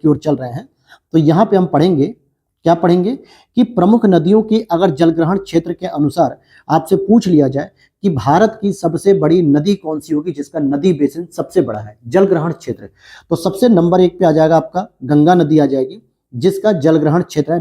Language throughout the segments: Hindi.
की ओर चल रहे हैं। तो यहाँ पे हम पढ़ेंगे, क्या पढ़ेंगे कि प्रमुख नदियों की अगर जलग्रहण क्षेत्र के अनुसार आपसे पूछ लिया जाए कि भारत की सबसे बड़ी नदी कौन सी होगी जिसका नदी बेसिन सबसे बड़ा है, जलग्रहण क्षेत्र, तो सबसे नंबर 1 पे आ जाएगा आपका गंगा नदी आ जाएगी, जिसका जलग्रहण क्षेत्र है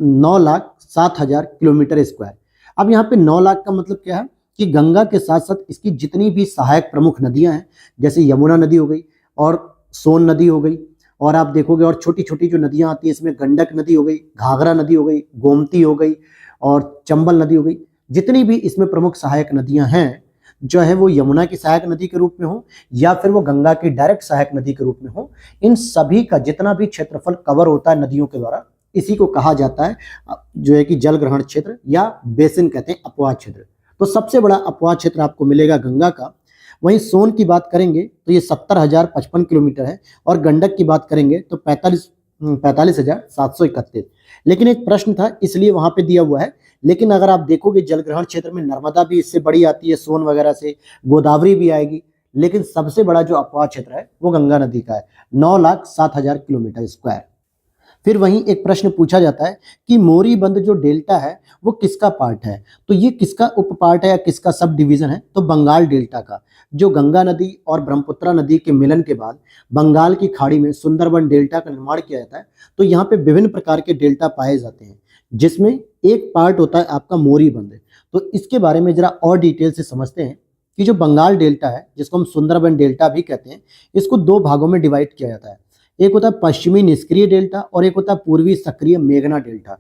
9,07,000 किलोमीटर स्क्वायर। अब यहाँ पे 9 लाख का मतलब क्या है कि गंगा के साथ साथ इसकी जितनी भी सहायक प्रमुख नदियां हैं, जैसे यमुना नदी हो गई और सोन नदी हो गई, और आप देखोगे और छोटी छोटी जो नदियां आती हैं इसमें गंडक नदी हो गई, घाघरा नदी हो गई, गोमती हो गई और चंबल नदी हो गई, जितनी भी इसमें प्रमुख सहायक नदियां हैं, जो है वो यमुना की सहायक नदी के रूप में हो या फिर वो गंगा की डायरेक्ट सहायक नदी के रूप में हो, इन सभी का जितना भी क्षेत्रफल कवर होता है नदियों के द्वारा, इसी को कहा जाता है जो है कि जल ग्रहण क्षेत्र या बेसिन कहते हैं, अपवाह क्षेत्र। तो सबसे बड़ा अपवाह क्षेत्र आपको मिलेगा गंगा का। वहीं सोन की बात करेंगे तो ये 70,055 किलोमीटर है, और गंडक की बात करेंगे तो 45,731। लेकिन एक प्रश्न था इसलिए वहां पे दिया हुआ है, लेकिन अगर आप देखोगे जलग्रहण क्षेत्र में नर्मदा भी इससे बड़ी आती है, सोन वगैरह से, गोदावरी भी आएगी, लेकिन सबसे बड़ा जो अपवाह क्षेत्र है वो गंगा नदी का है, 9,07,000 किलोमीटर स्क्वायर। फिर वहीं एक प्रश्न पूछा जाता है कि मोरीबंद जो डेल्टा है वो किसका पार्ट है, तो ये किसका उप पार्ट है या किसका सब डिवीजन है, तो बंगाल डेल्टा का। जो गंगा नदी और ब्रह्मपुत्रा नदी के मिलन के बाद बंगाल की खाड़ी में सुंदरबन डेल्टा का निर्माण किया जाता है, तो यहाँ पे विभिन्न प्रकार के डेल्टा पाए जाते हैं, जिसमें एक पार्ट होता है आपका मोरीबंद। तो इसके बारे में जरा और डिटेल से समझते हैं कि जो बंगाल डेल्टा है, जिसको हम सुंदरबन डेल्टा भी कहते हैं, इसको 2 भागों में डिवाइड किया जाता है। एक होता है पश्चिमी निष्क्रिय डेल्टा और एक होता है पूर्वी सक्रिय मेघना डेल्टा।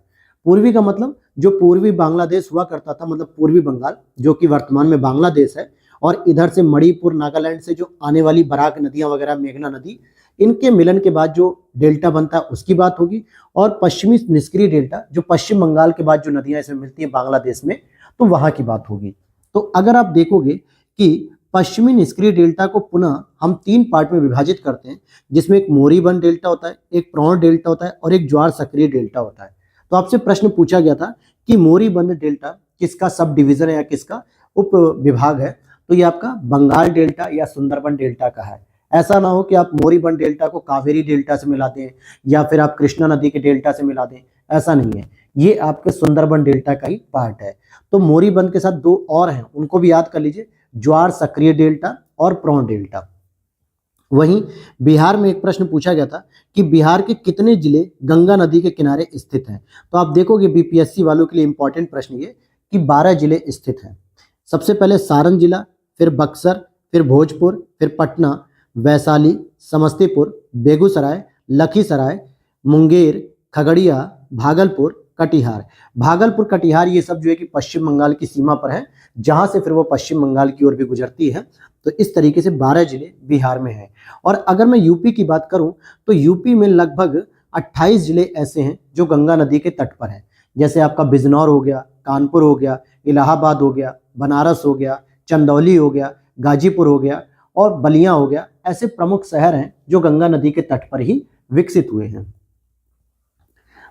पूर्वी का मतलब जो पूर्वी बांग्लादेश हुआ करता था, मतलब पूर्वी बंगाल जो कि वर्तमान में बांग्लादेश है, और इधर से मणिपुर नागालैंड से जो आने वाली बराक नदियां वगैरह, मेघना नदी, इनके मिलन के बाद जो डेल्टा बनता है उसकी बात होगी। और पश्चिमी निष्क्रिय डेल्टा जो पश्चिम बंगाल के बाद जो नदियां इसमें मिलती हैं बांग्लादेश में, तो वहां की बात होगी। तो अगर आप देखोगे कि पश्चिमी निष्क्रिय डेल्टा को पुनः हम 3 पार्ट में विभाजित करते हैं, जिसमें एक मोरीबंद डेल्टा होता है, एक प्रौढ़ डेल्टा होता है और एक ज्वार सक्रिय डेल्टा होता है। तो आपसे प्रश्न पूछा गया था कि मोरीबंद डेल्टा किसका सब डिवीजन है या किसका उप विभाग है, तो ये आपका बंगाल डेल्टा या सुंदरबन डेल्टा का है। ऐसा ना हो कि आप मोरीबंद डेल्टा को कावेरी डेल्टा से मिला दें या फिर आप कृष्णा नदी के डेल्टा से मिला दें, ऐसा नहीं है, ये आपके सुंदरबन डेल्टा का ही पार्ट है। तो मोरीबंद के साथ 2 और हैं, उनको भी याद कर लीजिए, ज्वार सक्रिय डेल्टा और प्रौढ़ डेल्टा। वहीं बिहार में एक प्रश्न पूछा गया था कि बिहार के कितने जिले गंगा नदी के किनारे स्थित हैं, तो आप देखोगे बीपीएससी वालों के लिए इंपॉर्टेंट प्रश्न ये कि 12 जिले स्थित हैं। सबसे पहले सारण जिला, फिर बक्सर, फिर भोजपुर, फिर पटना, वैशाली, समस्तीपुर, बेगूसराय, लखीसराय, मुंगेर, खगड़िया, भागलपुर, कटिहार। भागलपुर, कटिहार ये सब जो है कि पश्चिम बंगाल की सीमा पर है, जहां से फिर वो पश्चिम बंगाल की ओर भी गुजरती है। तो इस तरीके से 12 जिले बिहार में हैं। और अगर मैं यूपी की बात करूं तो यूपी में लगभग 28 जिले ऐसे हैं जो गंगा नदी के तट पर हैं, जैसे आपका बिजनौर हो गया, कानपुर हो गया, इलाहाबाद हो गया, बनारस हो गया, चंदौली हो गया, गाजीपुर हो गया और बलिया हो गया। ऐसे प्रमुख शहर हैं जो गंगा नदी के तट पर ही विकसित हुए हैं।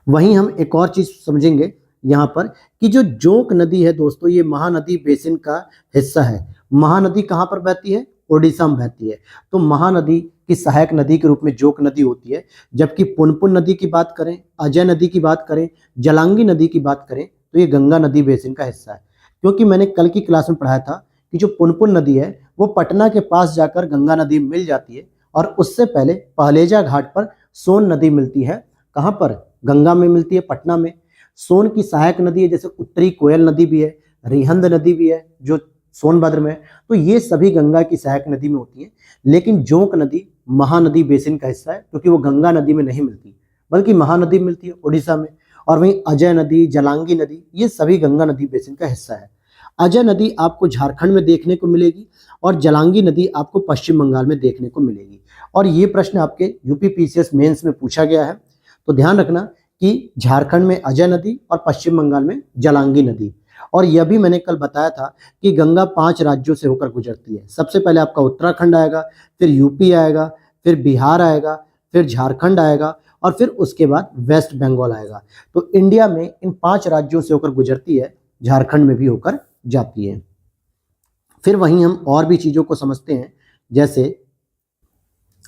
वहीं हम एक और चीज समझेंगे यहाँ पर कि जो जोंक नदी है दोस्तों, ये महानदी बेसिन का हिस्सा है। महानदी कहाँ पर बहती है? ओडिशा में बहती है। तो महानदी की सहायक नदी के रूप में जोंक नदी होती है। जबकि पुनपुन नदी की बात करें, अजय नदी की बात करें, जलांगी नदी की बात करें, तो ये गंगा नदी बेसिन का हिस्सा है। क्योंकि मैंने कल की क्लास में पढ़ाया था कि जो पुनपुन नदी है वो पटना के पास जाकर गंगा नदी मिल जाती है, और उससे पहले पहलेजा घाट पर सोन नदी मिलती है। कहाँ पर? गंगा में मिलती है, पटना में। सोन की सहायक नदी है, जैसे उत्तरी कोयल नदी भी है, रिहंद नदी भी है जो सोनभद्र में है। तो ये सभी गंगा की सहायक नदी में होती है। लेकिन जोंक नदी महानदी बेसिन का हिस्सा है, क्योंकि वो गंगा नदी में नहीं मिलती बल्कि महानदी मिलती है उड़ीसा में। और वहीं अजय नदी, जलांगी नदी, ये सभी गंगा नदी बेसिन का हिस्सा है। अजय नदी आपको झारखंड में देखने को मिलेगी और जलांगी नदी आपको पश्चिम बंगाल में देखने को मिलेगी। और ये प्रश्न आपके यूपी पीसीएस मेंस में पूछा गया है, तो ध्यान रखना कि झारखंड में अजय नदी और पश्चिम बंगाल में जलांगी नदी। और यह भी मैंने कल बताया था कि गंगा 5 राज्यों से होकर गुजरती है। सबसे पहले आपका उत्तराखंड आएगा, फिर यूपी आएगा, फिर बिहार आएगा, फिर झारखंड आएगा और फिर उसके बाद वेस्ट बंगाल आएगा। तो इंडिया में इन 5 राज्यों से होकर गुजरती है, झारखंड में भी होकर जाती है। फिर वहीं हम और भी चीजों को समझते हैं, जैसे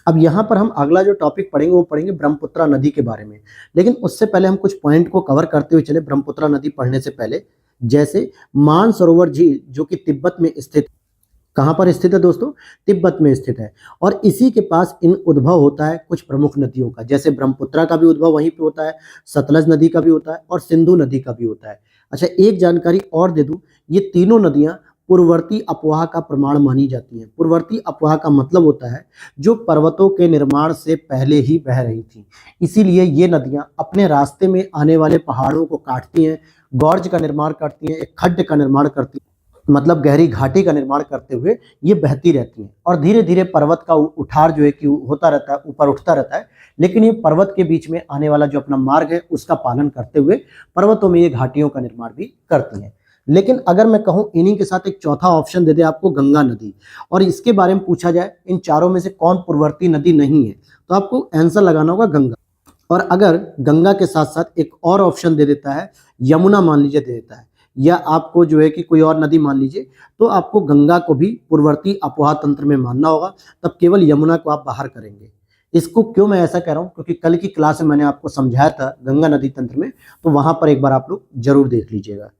अब यहाँ पर हम अगला जो टॉपिक पढ़ेंगे वो पढ़ेंगे ब्रह्मपुत्रा नदी के बारे में। लेकिन उससे पहले हम कुछ पॉइंट को कवर करते हुए चले ब्रह्मपुत्रा नदी पढ़ने से पहले। जैसे मानसरोवर झील जो कि तिब्बत में स्थित, कहाँ पर स्थित है दोस्तों? तिब्बत में स्थित है। और इसी के पास इन उद्भव होता है कुछ प्रमुख नदियों का, जैसे ब्रह्मपुत्रा का भी उद्भव वहीं पे होता है, सतलज नदी का भी होता है और सिंधु नदी का भी होता है। अच्छा, एक जानकारी और दे दूं, ये तीनों नदियां पूर्ववर्ती अपवाह का प्रमाण मानी जाती हैं। पूर्ववर्ती अपवाह का मतलब होता है जो पर्वतों के निर्माण से पहले ही बह रही थी। इसीलिए ये नदियां अपने रास्ते में आने वाले पहाड़ों को काटती हैं, गॉर्ज का निर्माण करती हैं, एक खड्ड का निर्माण करती हैं, मतलब गहरी घाटी का निर्माण करते हुए ये बहती रहती हैं। और धीरे धीरे पर्वत का उठार जो है कि होता रहता है, ऊपर उठता रहता है। लेकिन ये पर्वत के बीच में आने वाला जो अपना मार्ग है उसका पालन करते हुए पर्वतों में ये घाटियों का निर्माण भी करती हैं। लेकिन अगर मैं कहूँ इन्हीं के साथ एक चौथा ऑप्शन दे दे आपको, गंगा नदी, और इसके बारे में पूछा जाए इन चारों में से कौन पूर्ववर्ती नदी नहीं है, तो आपको आंसर लगाना होगा गंगा। और अगर गंगा के साथ साथ एक और ऑप्शन दे देता है, यमुना मान लीजिए दे देता है, या आपको जो है कि कोई और नदी मान लीजिए, तो आपको गंगा को भी पूर्ववर्ती अपवाह तंत्र में मानना होगा, तब केवल यमुना को आप बाहर करेंगे। इसको क्यों मैं ऐसा कह रहा हूँ, क्योंकि कल की क्लास में मैंने आपको समझाया था गंगा नदी तंत्र में, तो वहां पर एक बार आप लोग जरूर देख लीजिएगा।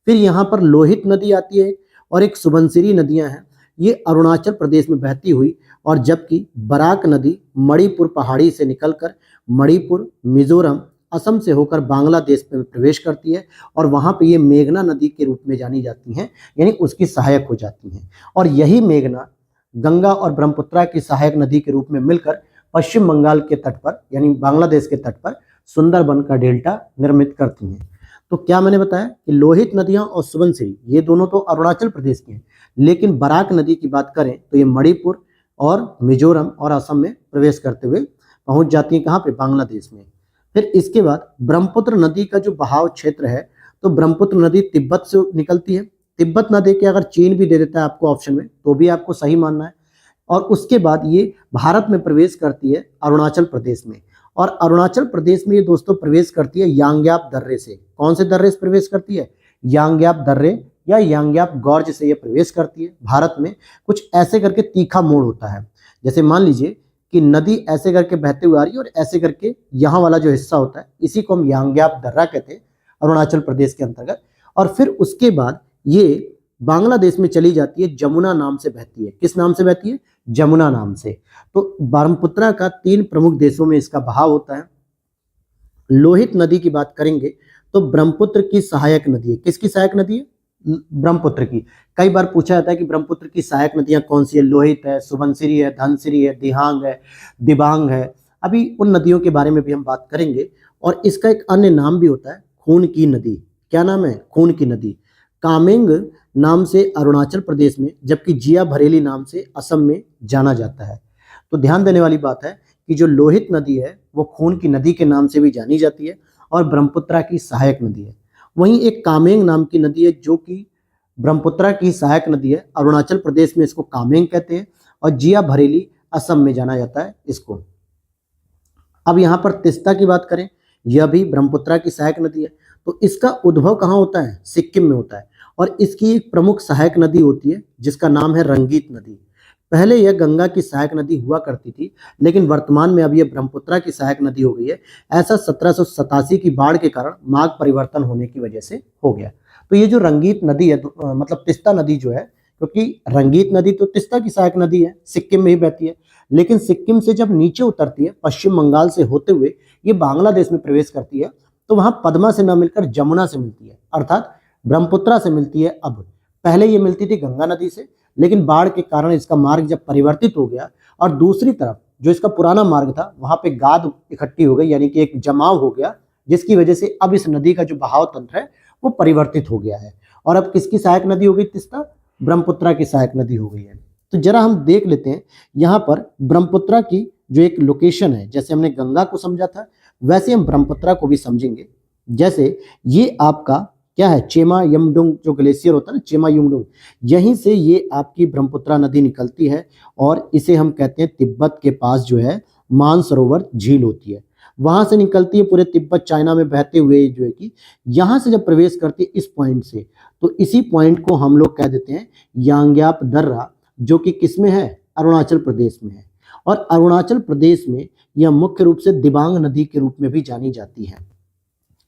फिर यहाँ पर लोहित नदी आती है और एक सुबनसिरी नदियां हैं, ये अरुणाचल प्रदेश में बहती हुई, और जबकि बराक नदी मणिपुर पहाड़ी से निकलकर मणिपुर, मिजोरम, असम से होकर बांग्लादेश में प्रवेश करती है, और वहाँ पे ये मेघना नदी के रूप में जानी जाती हैं, यानी उसकी सहायक हो जाती हैं। और यही मेघना गंगा और ब्रह्मपुत्रा की सहायक नदी के रूप में मिलकर पश्चिम बंगाल के तट पर, यानी बांग्लादेश के तट पर सुंदरबन का डेल्टा निर्मित करती हैं। तो क्या मैंने बताया कि लोहित नदियां और सुबनसिरी ये दोनों तो अरुणाचल प्रदेश की हैं, लेकिन बराक नदी की बात करें तो ये मणिपुर और मिजोरम और असम में प्रवेश करते हुए पहुंच जाती है, कहाँ पे? बांग्लादेश में। फिर इसके बाद ब्रह्मपुत्र नदी का जो बहाव क्षेत्र है, तो ब्रह्मपुत्र नदी तिब्बत से निकलती है। तिब्बत नदी के अगर चीन भी दे देता है आपको ऑप्शन में, तो भी आपको सही मानना है। और उसके बाद ये भारत में प्रवेश करती है अरुणाचल प्रदेश में, और अरुणाचल प्रदेश में ये दोस्तों प्रवेश करती है यांग्याप दर्रे से। कौन से दर्रे से प्रवेश करती है? यांग्याप दर्रे या यांग्याप गॉर्ज से ये प्रवेश करती है भारत में। कुछ ऐसे करके तीखा मोड़ होता है, जैसे मान लीजिए कि नदी ऐसे करके बहते हुए आ रही है और ऐसे करके यहाँ वाला जो हिस्सा होता है इसी को हम यांग्याप दर्रा कहते हैं, अरुणाचल प्रदेश के अंतर्गत। और फिर उसके बाद ये बांग्लादेश में चली जाती है, जमुना नाम से बहती है। किस नाम से बहती है? जमुना नाम से। तो ब्रह्मपुत्रा का 3 प्रमुख देशों में इसका बहाव होता है। लोहित नदी की बात करेंगे तो ब्रह्मपुत्र की सहायक नदी है। किसकी सहायक नदी है? ब्रह्मपुत्र की। कई बार पूछा जाता है कि ब्रह्मपुत्र की सहायक नदियां कौन सी है? लोहित है, सुबनसिरी है, धनसिरी है, दिहांग है, दिबांग है। अभी उन नदियों के बारे में भी हम बात करेंगे। और इसका एक अन्य नाम भी होता है, खून की नदी। क्या नाम है? खून की नदी। कामेंग नाम से अरुणाचल प्रदेश में, जबकि जिया भरेली नाम से असम में जाना जाता है। तो ध्यान देने वाली बात है कि जो लोहित नदी है वो खून की नदी के नाम से भी जानी जाती है और ब्रह्मपुत्रा की सहायक नदी है। वहीं एक कामेंग नाम की नदी है जो कि ब्रह्मपुत्रा की सहायक नदी है, अरुणाचल प्रदेश में इसको कामेंग कहते हैं, और जिया भरेली असम में जाना जाता है इसको। अब यहाँ पर तिस्ता की बात करें, यह भी ब्रह्मपुत्रा की सहायक नदी है। तो इसका उद्भव कहाँ होता है? सिक्किम में होता है। और इसकी एक प्रमुख सहायक नदी होती है जिसका नाम है रंगीत नदी। पहले यह गंगा की सहायक नदी हुआ करती थी, लेकिन वर्तमान में अब यह ब्रह्मपुत्रा की सहायक नदी हो गई है। ऐसा 1787 की बाढ़ के कारण मार्ग परिवर्तन होने की वजह से हो गया। तो ये जो रंगीत नदी है, मतलब तिस्ता नदी जो है, क्योंकि रंगीत नदी तो तिस्ता की सहायक नदी है, सिक्किम में ही बहती है, लेकिन सिक्किम से जब नीचे उतरती है पश्चिम बंगाल से होते हुए ये बांग्लादेश में प्रवेश करती है, तो वहां पद्मा से न मिलकर जमुना से मिलती है, अर्थात ब्रह्मपुत्रा से मिलती है। अब पहले ये मिलती थी गंगा नदी से, लेकिन बाढ़ के कारण इसका मार्ग जब परिवर्तित हो गया और दूसरी तरफ जो इसका पुराना मार्ग था वहां पे गाद इकट्ठी हो गई, यानी कि एक जमाव हो गया, जिसकी वजह से अब इस नदी का जो बहाव तंत्र है वो परिवर्तित हो गया है। और अब किसकी सहायक नदी हो गई तिस्ता? ब्रह्मपुत्रा की सहायक नदी हो गई है। तो जरा हम देख लेते हैं यहाँ पर ब्रह्मपुत्रा की जो एक लोकेशन है, जैसे हमने गंगा को समझा था वैसे हम ब्रह्मपुत्रा को भी समझेंगे। जैसे ये आपका क्या है? चेमा यमडुंग जो ग्लेशियर होता है ना, चेमा यमडुंग, यहीं से ये आपकी ब्रह्मपुत्रा नदी निकलती है और इसे हम कहते हैं तिब्बत के पास जो है मानसरोवर झील होती है, वहां से निकलती है पूरे तिब्बत चाइना में बहते हुए, जो है कि यहाँ से जब प्रवेश करती है इस पॉइंट से, तो इसी पॉइंट को हम लोग कह देते हैं यांग्याप दर्रा, जो कि किस में है? अरुणाचल प्रदेश में है। और अरुणाचल प्रदेश में यह मुख्य रूप से दिबांग नदी के रूप में भी जानी जाती है,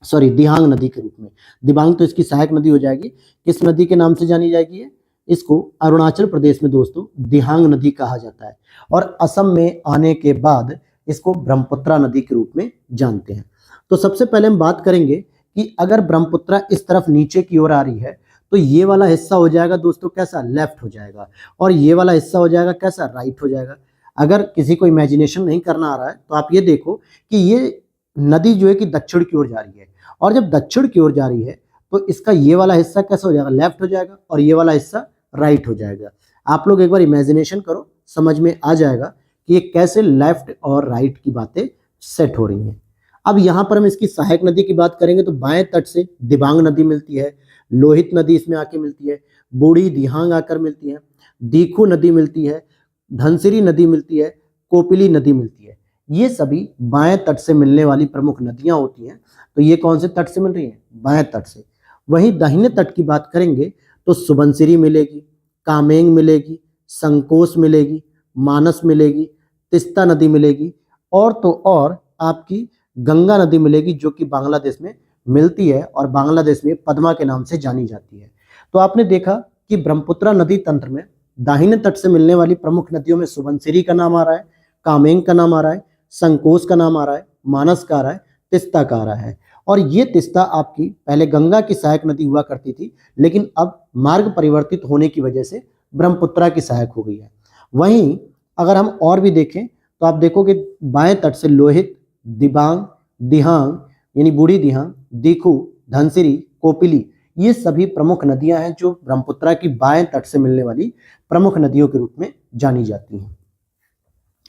सॉरी दिहांग नदी के रूप में। दिबांग तो इसकी सहायक नदी हो जाएगी। किस नदी के नाम से जानी जाएगी ये? इसको अरुणाचल प्रदेश में दोस्तों दिहांग नदी कहा जाता है, और असम में आने के बाद इसको ब्रह्मपुत्रा नदी के रूप में जानते हैं। तो सबसे पहले हम बात करेंगे कि अगर ब्रह्मपुत्रा इस तरफ नीचे की ओर आ रही है तो ये वाला हिस्सा हो जाएगा दोस्तों कैसा? लेफ्ट हो जाएगा, और ये वाला हिस्सा हो जाएगा कैसा? राइट हो जाएगा। अगर किसी को इमेजिनेशन नहीं करना आ रहा है तो आप ये देखो कि ये नदी जो है कि दक्षिण की ओर जा रही है, और जब दक्षिण की ओर जा रही है तो इसका ये वाला हिस्सा कैसा हो जाएगा? लेफ्ट हो जाएगा, और ये वाला हिस्सा राइट हो जाएगा। आप लोग एक बार इमेजिनेशन करो, समझ में आ जाएगा कि ये कैसे लेफ्ट और राइट की बातें सेट हो रही हैं। अब यहाँ पर हम इसकी सहायक नदी की बात करेंगे तो बाएं तट से दिबांग नदी मिलती है, लोहित नदी इसमें आके मिलती है, बूढ़ी दिहांग आकर मिलती है, दीखू नदी मिलती है, धनसिरी नदी मिलती है, कोपिली नदी मिलती है। ये सभी बाएं तट से मिलने वाली प्रमुख नदियां होती हैं। तो ये कौन से तट से मिल रही हैं? बाएं तट से। वहीं दाहिने तट की बात करेंगे तो सुबनसिरी मिलेगी, कामेंग मिलेगी, संकोस मिलेगी, मानस मिलेगी, तिस्ता नदी मिलेगी, और तो और आपकी गंगा नदी मिलेगी जो कि बांग्लादेश में मिलती है और बांग्लादेश में पद्मा के नाम से जानी जाती है। तो आपने देखा कि ब्रह्मपुत्रा नदी तंत्र में दाहिने तट से मिलने वाली प्रमुख नदियों में सुबनसिरी का नाम आ रहा है, कामेंग का नाम आ रहा है, संकोस का नाम आ रहा है, मानस का आ रहा है, तिस्ता का आ रहा है। और ये तिस्ता आपकी पहले गंगा की सहायक नदी हुआ करती थी, लेकिन अब मार्ग परिवर्तित होने की वजह से ब्रह्मपुत्रा की सहायक हो गई है। वहीं अगर हम और भी देखें तो आप देखोगे बाएं तट से लोहित, दिबांग, दिहांग यानी बूढ़ी दिहांग, दीखू, धनसिरी, कोपिली, ये सभी प्रमुख नदियां हैं जो ब्रह्मपुत्रा की बाएं तट से मिलने वाली प्रमुख नदियों के रूप में जानी जाती हैं।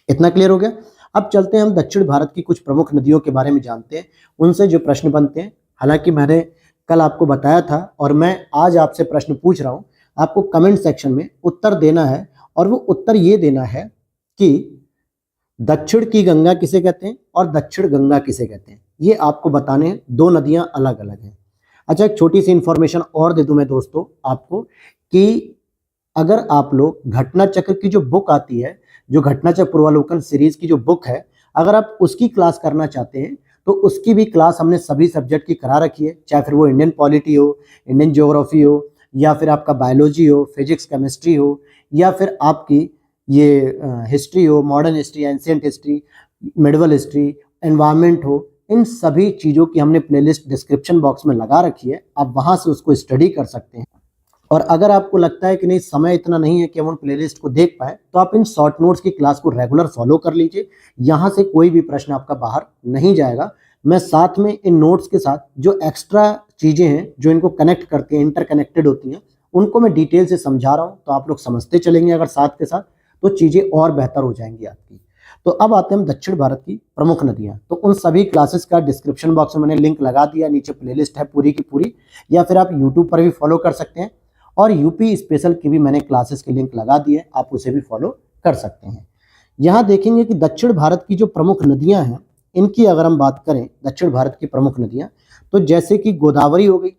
इतना क्लियर हो गया? अब चलते हैं हम दक्षिण भारत की कुछ प्रमुख नदियों के बारे में जानते हैं, उनसे जो प्रश्न बनते हैं। हालांकि मैंने कल आपको बताया था और मैं आज आपसे प्रश्न पूछ रहा हूं, आपको कमेंट सेक्शन में उत्तर देना है, और वो उत्तर ये देना है कि दक्षिण की गंगा किसे कहते हैं और दक्षिण गंगा किसे कहते हैं। ये आपको बताने हैं, दो नदियां अलग अलग हैं। अच्छा, एक छोटी सी इंफॉर्मेशन और दे दूं मैं दोस्तों आपको कि अगर आप लोग घटना चक्र की जो बुक आती है, जो घटना चक्र पूर्वावलोकन सीरीज की जो बुक है, अगर आप उसकी क्लास करना चाहते हैं तो उसकी भी क्लास हमने सभी सब्जेक्ट की करा रखी है, चाहे फिर वो इंडियन पॉलिटी हो, इंडियन ज्योग्राफी हो, या फिर आपका बायोलॉजी हो, फिजिक्स केमिस्ट्री हो, या फिर आपकी ये हिस्ट्री हो, modern history, ancient history, medieval history, environment हो। इन सभी चीज़ों की हमने प्लेलिस्ट डिस्क्रिप्शन बॉक्स में लगा रखी है, आप वहाँ से उसको स्टडी कर सकते हैं। और अगर आपको लगता है कि नहीं समय इतना नहीं है कि हम उन प्लेलिस्ट को देख पाए, तो आप इन शॉर्ट नोट्स की क्लास को रेगुलर फॉलो कर लीजिए। यहाँ से कोई भी प्रश्न आपका बाहर नहीं जाएगा। मैं साथ में इन नोट्स के साथ जो एक्स्ट्रा चीज़ें हैं जो इनको कनेक्ट करती हैं, इंटरकनेक्टेड होती हैं, उनको मैं डिटेल से समझा रहा हूँ। तो आप लोग समझते चलेंगे अगर साथ के साथ, तो चीज़ें और बेहतर हो जाएंगी आपकी। तो अब आते हैं हम दक्षिण भारत की प्रमुख नदियाँ। तो उन सभी क्लासेस का डिस्क्रिप्शन बॉक्स में मैंने लिंक लगा दिया, नीचे प्लेलिस्ट है पूरी की पूरी, या फिर आप यूट्यूब पर भी फॉलो कर सकते हैं, और यूपी स्पेशल की भी मैंने क्लासेस की लिंक लगा दी है, आप उसे भी फॉलो कर सकते हैं। यहाँ देखेंगे कि दक्षिण भारत की जो प्रमुख नदियाँ हैं, इनकी अगर हम बात करें दक्षिण भारत की प्रमुख नदियाँ, तो जैसे कि गोदावरी हो गई।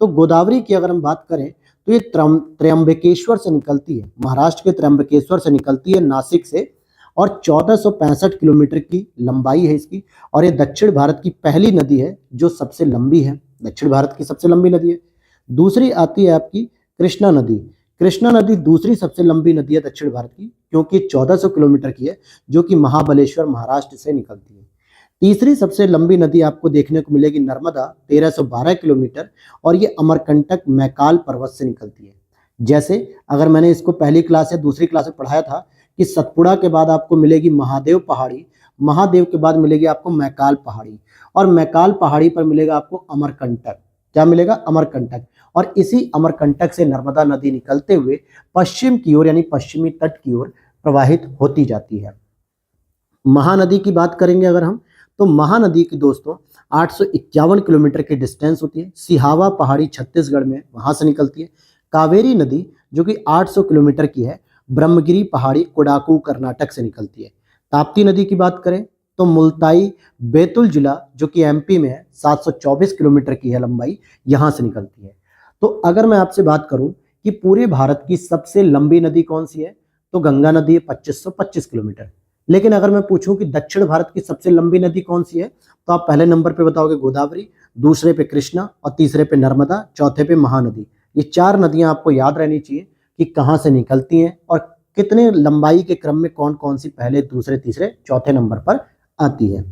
तो गोदावरी की अगर हम बात करें तो ये त्र्यंबकेश्वर से निकलती है, महाराष्ट्र के त्र्यंबकेश्वर से निकलती है, नासिक से, और 1465 किलोमीटर की लंबाई है इसकी। और ये दक्षिण भारत की पहली नदी है जो सबसे लंबी है, दक्षिण भारत की सबसे लंबी नदी है। दूसरी आती है आपकी कृष्णा नदी। कृष्णा नदी दूसरी सबसे लंबी नदी है दक्षिण भारत की, क्योंकि 1400 किलोमीटर की है, जो कि महाबलेश्वर महाराष्ट्र से निकलती है। तीसरी सबसे लंबी नदी आपको देखने को मिलेगी नर्मदा, 1312 किलोमीटर, और ये अमरकंटक मैकाल पर्वत से निकलती है। जैसे अगर मैंने इसको पहली क्लास या दूसरी क्लास में पढ़ाया था कि सतपुड़ा के बाद आपको मिलेगी महादेव पहाड़ी, महादेव के बाद मिलेगी आपको मैकाल पहाड़ी, और मैकाल पहाड़ी पर मिलेगा आपको अमरकंटक। क्या मिलेगा? अमरकंटक। और इसी अमरकंटक से नर्मदा नदी निकलते हुए पश्चिम की ओर यानी पश्चिमी तट की ओर प्रवाहित होती जाती है। महानदी की बात करेंगे अगर हम, तो महानदी की दोस्तों 851 किलोमीटर की डिस्टेंस होती है, सिहावा पहाड़ी छत्तीसगढ़ में, वहां से निकलती है। कावेरी नदी जो कि 800 किलोमीटर की है, ब्रह्मगिरी पहाड़ी कोडाकू कर्नाटक से निकलती है। ताप्ती नदी की बात करें तो मुल्ताई बैतूल जिला जो कि एमपी में है, 724 किलोमीटर की है लंबाई, यहां से निकलती है। तो अगर मैं आपसे बात करूं कि पूरे भारत की सबसे लंबी नदी कौन सी है, तो गंगा नदी है 2525 किलोमीटर। लेकिन अगर मैं पूछूं कि दक्षिण भारत की सबसे लंबी नदी कौन सी है, तो आप पहले नंबर पे बताओगे गोदावरी, दूसरे पे कृष्णा और तीसरे पे नर्मदा, चौथे पे महानदी। ये 4 नदियां आपको याद रहनी चाहिए कि कहाँ से निकलती हैं और कितने लंबाई के क्रम में कौन कौन सी पहले, दूसरे, तीसरे, चौथे नंबर पर आती है।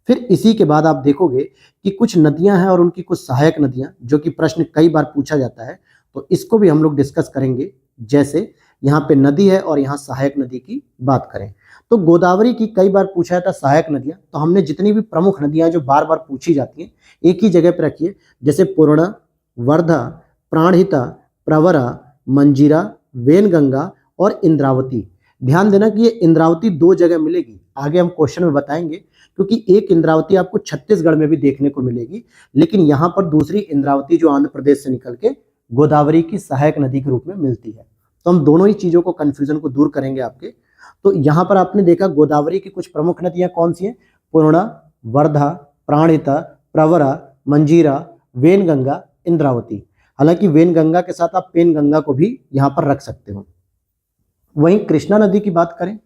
फिर इसी के बाद आप देखोगे कि कुछ नदियां हैं और उनकी कुछ सहायक नदियां, जो कि प्रश्न कई बार पूछा जाता है, तो इसको भी हम लोग डिस्कस करेंगे। जैसे यहाँ पे नदी है और यहाँ सहायक नदी की बात करें तो गोदावरी की कई बार पूछा जाता है सहायक नदियां, तो हमने जितनी भी प्रमुख नदियां जो बार बार पूछी जाती हैं एक ही जगह पर रखिए, जैसे पूर्णा, वर्धा, प्राणहिता, प्रवरा, मंजीरा, वेनगंगा और इंद्रावती। ध्यान देना कि ये इंद्रावती 2 जगह मिलेगी, आगे हम क्वेश्चन में बताएंगे, क्योंकि एक इंद्रावती आपको छत्तीसगढ़ में भी देखने को मिलेगी, लेकिन यहाँ पर दूसरी इंद्रावती जो आंध्र प्रदेश से निकल के गोदावरी की सहायक नदी के रूप में मिलती है। तो हम दोनों ही चीजों को, कंफ्यूजन को दूर करेंगे आपके। तो यहाँ पर आपने देखा गोदावरी की कुछ प्रमुख नदियां कौन सी हैं, पूर्णा, वर्धा, प्राणहिता, प्रवरा, मंजीरा, वेनगंगा, इंद्रावती। हालांकि वेनगंगा के साथ आप पेनगंगा को भी यहाँ पर रख सकते हो। वहीं कृष्णा नदी की बात करें,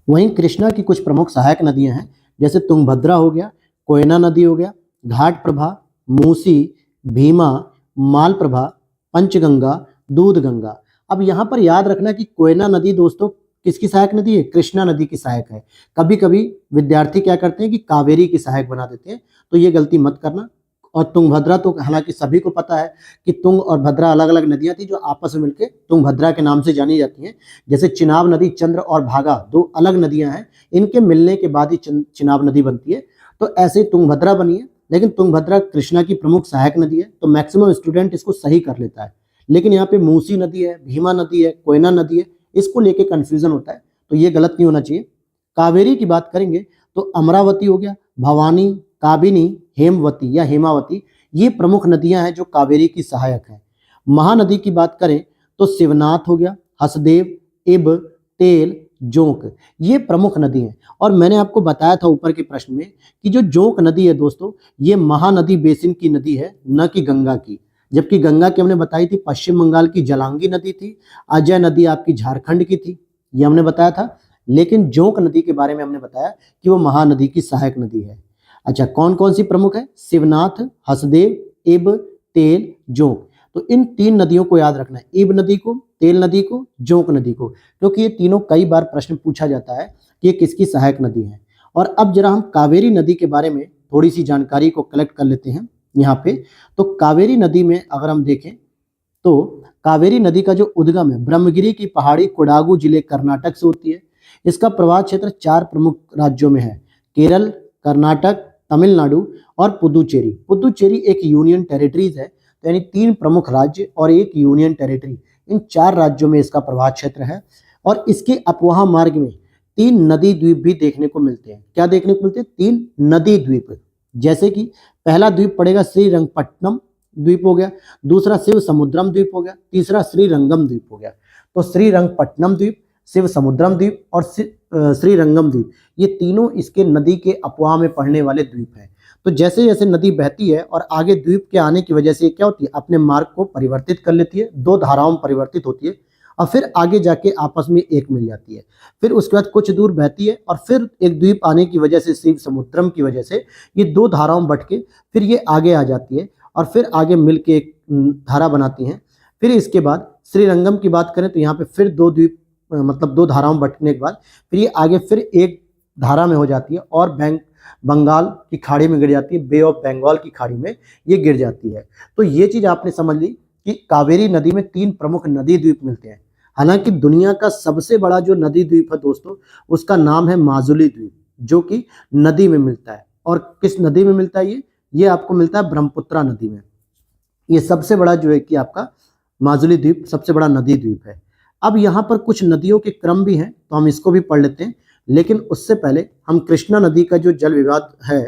वहीं कृष्णा की कुछ प्रमुख सहायक नदियां हैं, जैसे तुंगभद्रा हो गया, कोयना नदी हो गया, घाट प्रभा, मूसी, भीमा, मालप्रभा, पंचगंगा, दूधगंगा। अब यहाँ पर याद रखना कि कोयना नदी दोस्तों किसकी सहायक नदी है, कृष्णा नदी की सहायक है। कभी कभी विद्यार्थी क्या करते हैं कि कावेरी की सहायक बना देते हैं, तो ये गलती मत करना। और तुंगभद्रा तो हालांकि सभी को पता है कि तुंग और भद्रा अलग अलग नदियां थी जो आपस में मिलकर तुंगभद्रा के नाम से जानी जाती हैं। जैसे चिनाब नदी, चंद्र और भागा 2 अलग नदियां हैं, इनके मिलने के बाद ही चिनाब नदी बनती है। तो ऐसे तुंगभद्रा बनी है, लेकिन तुंगभद्रा कृष्णा की प्रमुख सहायक नदी है, तो मैक्सिमम स्टूडेंट इसको सही कर लेता है। लेकिन यहाँ पे मूसी नदी है, भीमा नदी है, कोयना नदी है, इसको लेके कंफ्यूजन होता है, तो ये गलत नहीं होना चाहिए। कावेरी की बात करेंगे तो अमरावती हो गया, भवानी, काबिनी, हेमवती या हेमावती, ये प्रमुख नदियां हैं जो कावेरी की सहायक हैं। महानदी की बात करें तो शिवनाथ हो गया, हसदेव, इब, तेल, जोंक, ये प्रमुख नदी हैं। और मैंने आपको बताया था ऊपर के प्रश्न में कि जो जोंक नदी है दोस्तों, ये महानदी बेसिन की नदी है, न कि गंगा की। जबकि गंगा की हमने बताई थी पश्चिम बंगाल की जलांगी नदी थी, अजय नदी आपकी झारखंड की थी, ये हमने बताया था। लेकिन जोंक नदी के बारे में हमने बताया कि वो महानदी की सहायक नदी है। अच्छा, कौन कौन सी प्रमुख है, शिवनाथ, हसदेव, इब, तेल, जोंक। तो इन 3 नदियों को याद रखना है, इब नदी को, तेल नदी को, जोंक नदी को, क्योंकि ये तीनों कई बार प्रश्न पूछा जाता है कि ये किसकी सहायक नदी है। और अब जरा हम कावेरी नदी के बारे में थोड़ी सी जानकारी को कलेक्ट कर लेते हैं यहाँ पे। तो कावेरी नदी में अगर हम देखें तो कावेरी नदी का जो उद्गम है ब्रह्मगिरी की पहाड़ी कोडागु जिले कर्नाटक से होती है। इसका प्रवाह क्षेत्र 4 प्रमुख राज्यों में है, केरल, कर्नाटक, तमिलनाडु और पुदुचेरी। पुदुचेरी एक यूनियन टेरिटरीज है, तो यानी 3 प्रमुख राज्य और एक यूनियन टेरिटरी, इन 4 राज्यों में इसका प्रवाह क्षेत्र है। और इसके अपवाह मार्ग में 3 नदी द्वीप भी देखने को मिलते हैं। क्या देखने को मिलते हैं, 3 नदी द्वीप। जैसे कि पहला द्वीप पड़ेगा श्रीरंगपट्टनम द्वीप हो गया, दूसरा शिव समुद्रम द्वीप हो गया, तीसरा श्रीरंगम द्वीप हो गया। तो श्रीरंगपट्टनम द्वीप, शिव समुद्रम द्वीप और श्रीरंगम द्वीप, ये तीनों इसके नदी के अपवाह में पड़ने वाले द्वीप हैं। तो जैसे जैसे नदी बहती है और आगे द्वीप के आने की वजह से क्या होती है, अपने मार्ग को परिवर्तित कर लेती है, 2 धाराओं में परिवर्तित होती है और फिर आगे जाके आपस में एक मिल जाती है। फिर उसके बाद कुछ दूर बहती है और फिर एक द्वीप आने की वजह से, शिव समुद्रम की वजह से, ये 2 धाराओं में बट के फिर ये आगे आ जाती है और फिर आगे मिल के एक धारा बनाती हैं। फिर इसके बाद श्रीरंगम की बात करें तो यहाँ पे फिर 2 द्वीप, मतलब 2 धाराओं बंटने के बाद फिर ये आगे फिर एक धारा में हो जाती है और बंगाल की खाड़ी में गिर जाती है, बे ऑफ बंगाल की खाड़ी में ये गिर जाती है। तो ये चीज आपने समझ ली कि कावेरी नदी में 3 प्रमुख नदी द्वीप मिलते हैं। हालांकि दुनिया का सबसे बड़ा जो नदी द्वीप है दोस्तों, उसका नाम है माजुली द्वीप, जो कि नदी में मिलता है। और किस नदी में मिलता है ये आपको मिलता है ब्रह्मपुत्रा नदी में। ये सबसे बड़ा जो है कि आपका माजुली द्वीप सबसे बड़ा नदी द्वीप है। अब यहाँ पर कुछ नदियों के क्रम भी हैं, तो हम इसको भी पढ़ लेते हैं। लेकिन उससे पहले हम कृष्णा नदी का जो जल विवाद है,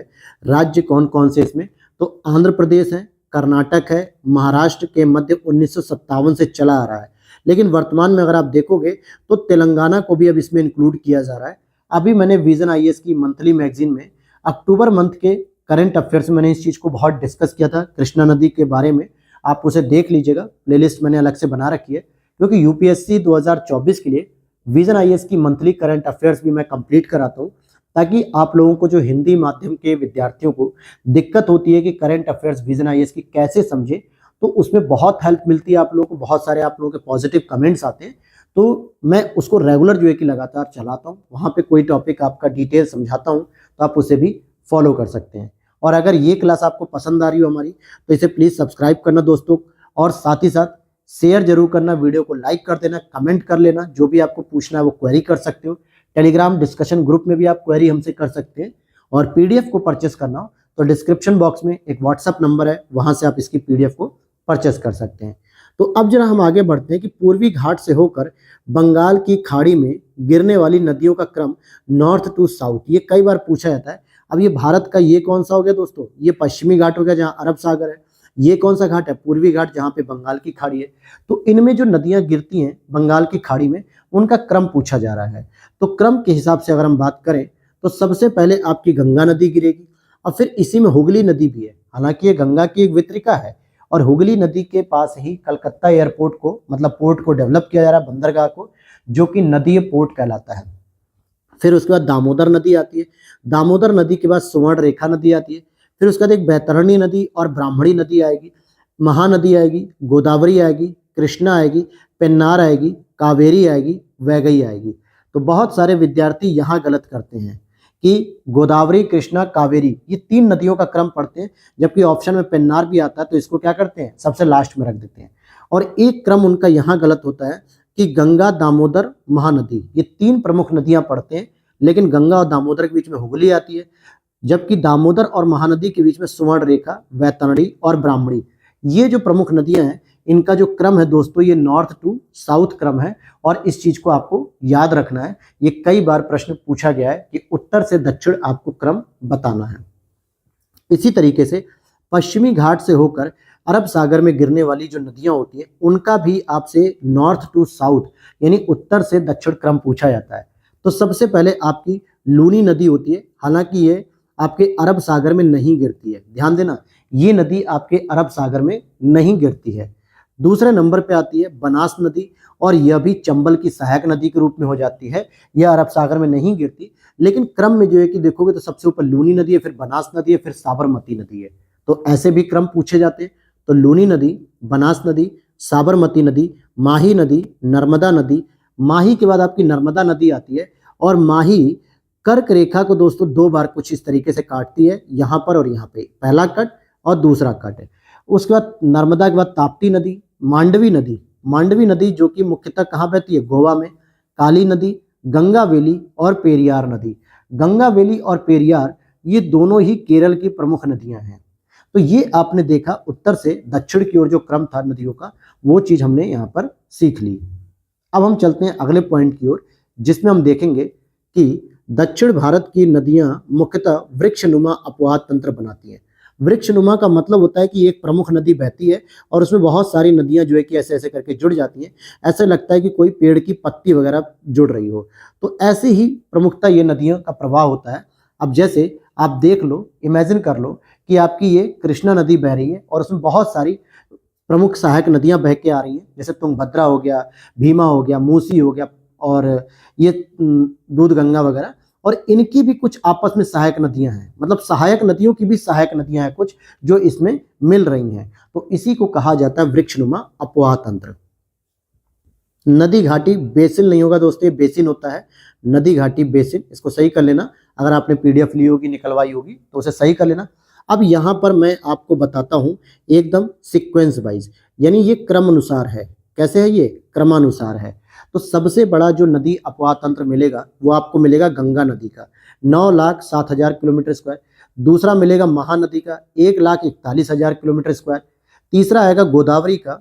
राज्य कौन कौन से इसमें, तो आंध्र प्रदेश है, कर्नाटक है, महाराष्ट्र के मध्य 1957 से चला आ रहा है। लेकिन वर्तमान में अगर आप देखोगे तो तेलंगाना को भी अब इसमें इंक्लूड किया जा रहा है। अभी मैंने विजन आईएएस की मंथली मैगजीन में अक्टूबर मंथ के करंट अफेयर्स में मैंने इस चीज़ को बहुत डिस्कस किया था, कृष्णा नदी के बारे में। आप उसे देख लीजिएगा, प्लेलिस्ट मैंने अलग से बना रखी है, क्योंकि यूपीएससी 2024 के लिए विजन आईएएस की मंथली करंट अफेयर्स भी मैं कंप्लीट कराता हूँ, ताकि आप लोगों को जो हिंदी माध्यम के विद्यार्थियों को दिक्कत होती है कि करंट अफेयर्स विजन आईएएस की कैसे समझे, तो उसमें बहुत हेल्प मिलती है आप लोगों को, बहुत सारे आप लोगों के पॉजिटिव कमेंट्स आते हैं, तो मैं उसको रेगुलर जो है कि लगातार चलाता हूँ। वहाँ पे कोई टॉपिक आपका डिटेल समझाता हूँ, तो आप उसे भी फॉलो कर सकते हैं। और अगर ये क्लास आपको पसंद आ रही हो हमारी, तो इसे प्लीज़ सब्सक्राइब करना दोस्तों, और साथ ही साथ शेयर जरूर करना, वीडियो को लाइक कर देना, कमेंट कर लेना, जो भी आपको पूछना है वो क्वेरी कर सकते हो। टेलीग्राम डिस्कशन ग्रुप में भी आप क्वेरी हमसे कर सकते हैं। और पीडीएफ को परचेस करना हो तो डिस्क्रिप्शन बॉक्स में एक व्हाट्सअप नंबर है, वहां से आप इसकी पीडीएफ को परचेस कर सकते हैं। तो अब जरा हम आगे बढ़ते हैं कि पूर्वी घाट से होकर बंगाल की खाड़ी में गिरने वाली नदियों का क्रम नॉर्थ टू साउथ, ये कई बार पूछा जाता है। अब ये भारत का ये कौन सा हो गया दोस्तों? ये पश्चिमी घाट हो गया जहाँ अरब सागर है। ये कौन सा घाट है? पूर्वी घाट, जहाँ पे बंगाल की खाड़ी है। तो इनमें जो नदियां गिरती हैं बंगाल की खाड़ी में, उनका क्रम पूछा जा रहा है। तो क्रम के हिसाब से अगर हम बात करें तो सबसे पहले आपकी गंगा नदी गिरेगी, और फिर इसी में हुगली नदी भी है। हालांकि ये गंगा की एक वितरिका है, और हुगली नदी के पास ही कलकत्ता एयरपोर्ट को, मतलब पोर्ट को डेवलप किया जा रहा है, बंदरगाह को, जो कि नदी पोर्ट कहलाता है। फिर उसके बाद दामोदर नदी आती है। दामोदर नदी के बाद सुवर्ण रेखा नदी आती है। फिर उसके बाद एक बैतरणी नदी और ब्राह्मणी नदी आएगी, महानदी आएगी, गोदावरी आएगी, कृष्णा आएगी, पेन्नार आएगी, कावेरी आएगी, वैगई आएगी। तो बहुत सारे विद्यार्थी यहाँ गलत करते हैं कि गोदावरी, कृष्णा, कावेरी, ये 3 नदियों का क्रम पढ़ते हैं, जबकि ऑप्शन में पेन्नार भी आता है, तो इसको क्या करते हैं? सबसे लास्ट में रख देते हैं। और एक क्रम उनका यहाँ गलत होता है कि गंगा, दामोदर, महानदी, ये 3 प्रमुख नदियां पढ़ते हैं, लेकिन गंगा और दामोदर के बीच में हुगली आती है, जबकि दामोदर और महानदी के बीच में सुवर्ण रेखा, वैतरणी और ब्राह्मणी, ये जो प्रमुख नदियां हैं, इनका जो क्रम है दोस्तों, ये नॉर्थ टू साउथ क्रम है। और इस चीज को आपको याद रखना है, ये कई बार प्रश्न पूछा गया है कि उत्तर से दक्षिण आपको क्रम बताना है। इसी तरीके से पश्चिमी घाट से होकर अरब सागर में गिरने वाली जो नदियां होती हैं, उनका भी आपसे नॉर्थ टू साउथ यानी उत्तर से दक्षिण क्रम पूछा जाता है। तो सबसे पहले आपकी लूनी नदी होती है, हालांकि ये आपके अरब सागर में नहीं गिरती है, ध्यान देना, ये नदी आपके अरब सागर में नहीं गिरती है। दूसरे नंबर पे आती है बनास नदी, और यह भी चंबल की सहायक नदी के रूप में हो जाती है। यह अरब सागर में नहीं गिरती, लेकिन क्रम में जो है कि देखोगे तो सबसे ऊपर लूनी नदी है, फिर बनास नदी है, फिर साबरमती नदी है। तो ऐसे भी क्रम पूछे जाते हैं। तो लूनी नदी, बनास नदी, साबरमती नदी, माही नदी, नर्मदा नदी। माही के बाद आपकी नर्मदा नदी आती है, और माही कर्क रेखा को दोस्तों 2 बार कुछ इस तरीके से काटती है, यहाँ पर और यहाँ पे, पहला कट और दूसरा कट है। उसके बाद नर्मदा के बाद ताप्ती नदी, मांडवी नदी, मांडवी नदी जो कि मुख्यतः कहाँ बहती है? गोवा में, काली नदी, गंगावेली और पेरियार नदी। गंगावेली और पेरियार ये दोनों ही केरल की प्रमुख नदियां हैं। तो ये आपने देखा उत्तर से दक्षिण की ओर जो क्रम था नदियों का, वो चीज हमने यहाँ पर सीख ली। अब हम चलते हैं अगले पॉइंट की ओर, जिसमें हम देखेंगे कि दक्षिण भारत की नदियां मुख्यतः वृक्षनुमा अपवाद तंत्र बनाती हैं। वृक्षनुमा का मतलब होता है कि एक प्रमुख नदी बहती है और उसमें बहुत सारी नदियां जो है कि ऐसे ऐसे करके जुड़ जाती हैं, ऐसे लगता है कि कोई पेड़ की पत्ती वगैरह जुड़ रही हो। तो ऐसे ही प्रमुखता ये नदियों का प्रवाह होता है। अब जैसे आप देख लो, इमेजिन कर लो कि आपकी ये कृष्णा नदी बह रही है और उसमें बहुत सारी प्रमुख सहायक नदियां बह के आ रही हैं, जैसे तुंगभद्रा हो गया, भीमा हो गया, मूसी हो गया, और ये दूधगंगा वगैरह, और इनकी भी कुछ आपस में सहायक नदियां हैं, मतलब सहायक नदियों की भी सहायक नदियां हैं कुछ जो इसमें मिल रही हैं। तो इसी को कहा जाता है वृक्षनुमा अपवाह तंत्र। नदी घाटी बेसिन नहीं होगा दोस्तों, ये बेसिन होता है, नदी घाटी बेसिन, इसको सही कर लेना। अगर आपने पीडीएफ ली होगी, निकलवाई होगी, तो उसे सही कर लेना। अब यहाँ पर मैं आपको बताता हूँ एकदम सीक्वेंस वाइज, यानी ये क्रम अनुसार है। कैसे है? ये क्रमानुसार है। तो सबसे बड़ा जो नदी अपवाह तंत्र मिलेगा वो आपको मिलेगा गंगा नदी का, 9,07,000 किलोमीटर स्क्वायर। दूसरा मिलेगा महानदी का, 1,41,000 किलोमीटर स्क्वायर। तीसरा आएगा गोदावरी का,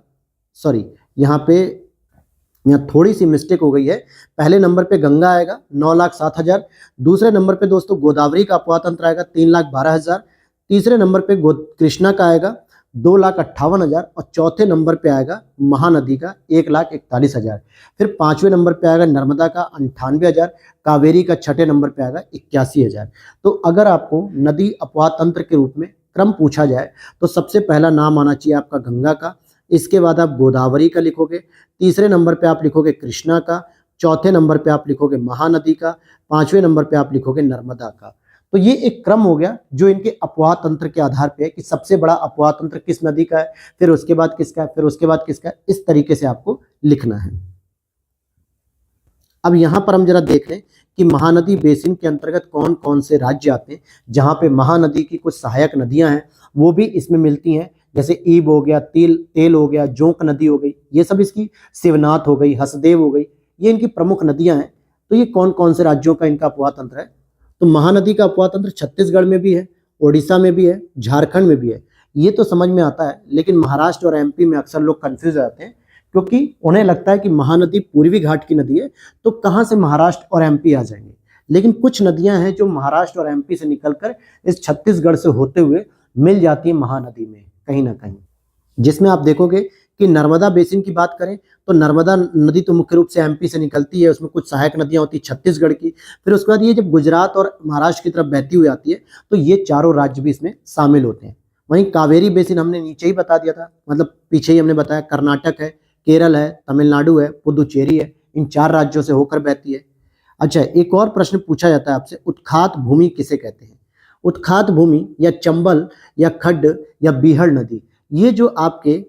सॉरी यहाँ थोड़ी सी मिस्टेक हो गई है, पहले नंबर पे गंगा आएगा 9,07,000, दूसरे नंबर पे दोस्तों गोदावरी का अपवाह तंत्र आएगा 3,12,000, तीसरे नंबर पे कृष्णा का आएगा 2,58,000, और चौथे नंबर पे आएगा महानदी का 1,41,000। फिर 5वें नंबर पे आएगा नर्मदा का 98,000, कावेरी का 6ठे नंबर पे आएगा 81,000। तो अगर आपको नदी अपवाह तंत्र के रूप में क्रम पूछा जाए तो सबसे पहला नाम आना चाहिए आपका गंगा का, इसके बाद आप गोदावरी का लिखोगे, तीसरे नंबर पे आप लिखोगे कृष्णा का, चौथे नंबर पे आप लिखोगे महानदी का, पांचवें नंबर पे आप लिखोगे नर्मदा का। तो ये एक क्रम हो गया जो इनके अपवाह तंत्र के आधार पे है कि सबसे बड़ा अपवाह तंत्र किस नदी का है, फिर उसके बाद किसका है, फिर उसके बाद किसका है, इस तरीके से आपको लिखना है। अब यहाँ पर हम जरा देख लें कि महानदी बेसिन के अंतर्गत कौन कौन से राज्य आते हैं, जहाँ पे महानदी की कुछ सहायक नदियां हैं वो भी इसमें मिलती हैं, जैसे ईब हो गया, तेल हो गया, जोंक नदी हो गई, ये सब इसकी, शिवनाथ हो गई, हसदेव हो गई, ये इनकी प्रमुख नदियां हैं। तो ये कौन कौन से राज्यों का इनका अपवाह तंत्र है, तो महानदी का अपवाह तंत्र छत्तीसगढ़ में भी है, ओडिशा में भी है, झारखंड में भी है। ये तो समझ में आता है, लेकिन महाराष्ट्र और एमपी में अक्सर लोग कंफ्यूज हो जाते हैं, क्योंकि उन्हें लगता है कि महानदी पूर्वी घाट की नदी है, तो कहाँ से महाराष्ट्र और एमपी आ जाएंगे। लेकिन कुछ नदियां हैं जो महाराष्ट्र और एमपी से निकलकर इस छत्तीसगढ़ से होते हुए मिल जाती है महानदी में कहीं ना कहीं, जिसमें आप देखोगे कि नर्मदा बेसिन की बात करें तो नर्मदा नदी तो मुख्य रूप से एमपी से निकलती है, उसमें कुछ सहायक नदियां होती है छत्तीसगढ़ की, फिर उसके बाद ये जब गुजरात और महाराष्ट्र की तरफ बहती हुई आती है तो ये चारों राज्य भी इसमें शामिल होते हैं। वहीं कावेरी बेसिन हमने नीचे ही बता दिया था, मतलब पीछे ही हमने बताया, कर्नाटक है, केरल है, तमिलनाडु है, पुदुचेरी है, इन 4 राज्यों से होकर बहती है। अच्छा, एक और प्रश्न पूछा जाता है आपसे, उत्खात भूमि किसे कहते हैं। उत्खात भूमि या चंबल या खड्ड या बीहड़ नदी, ये जो आपके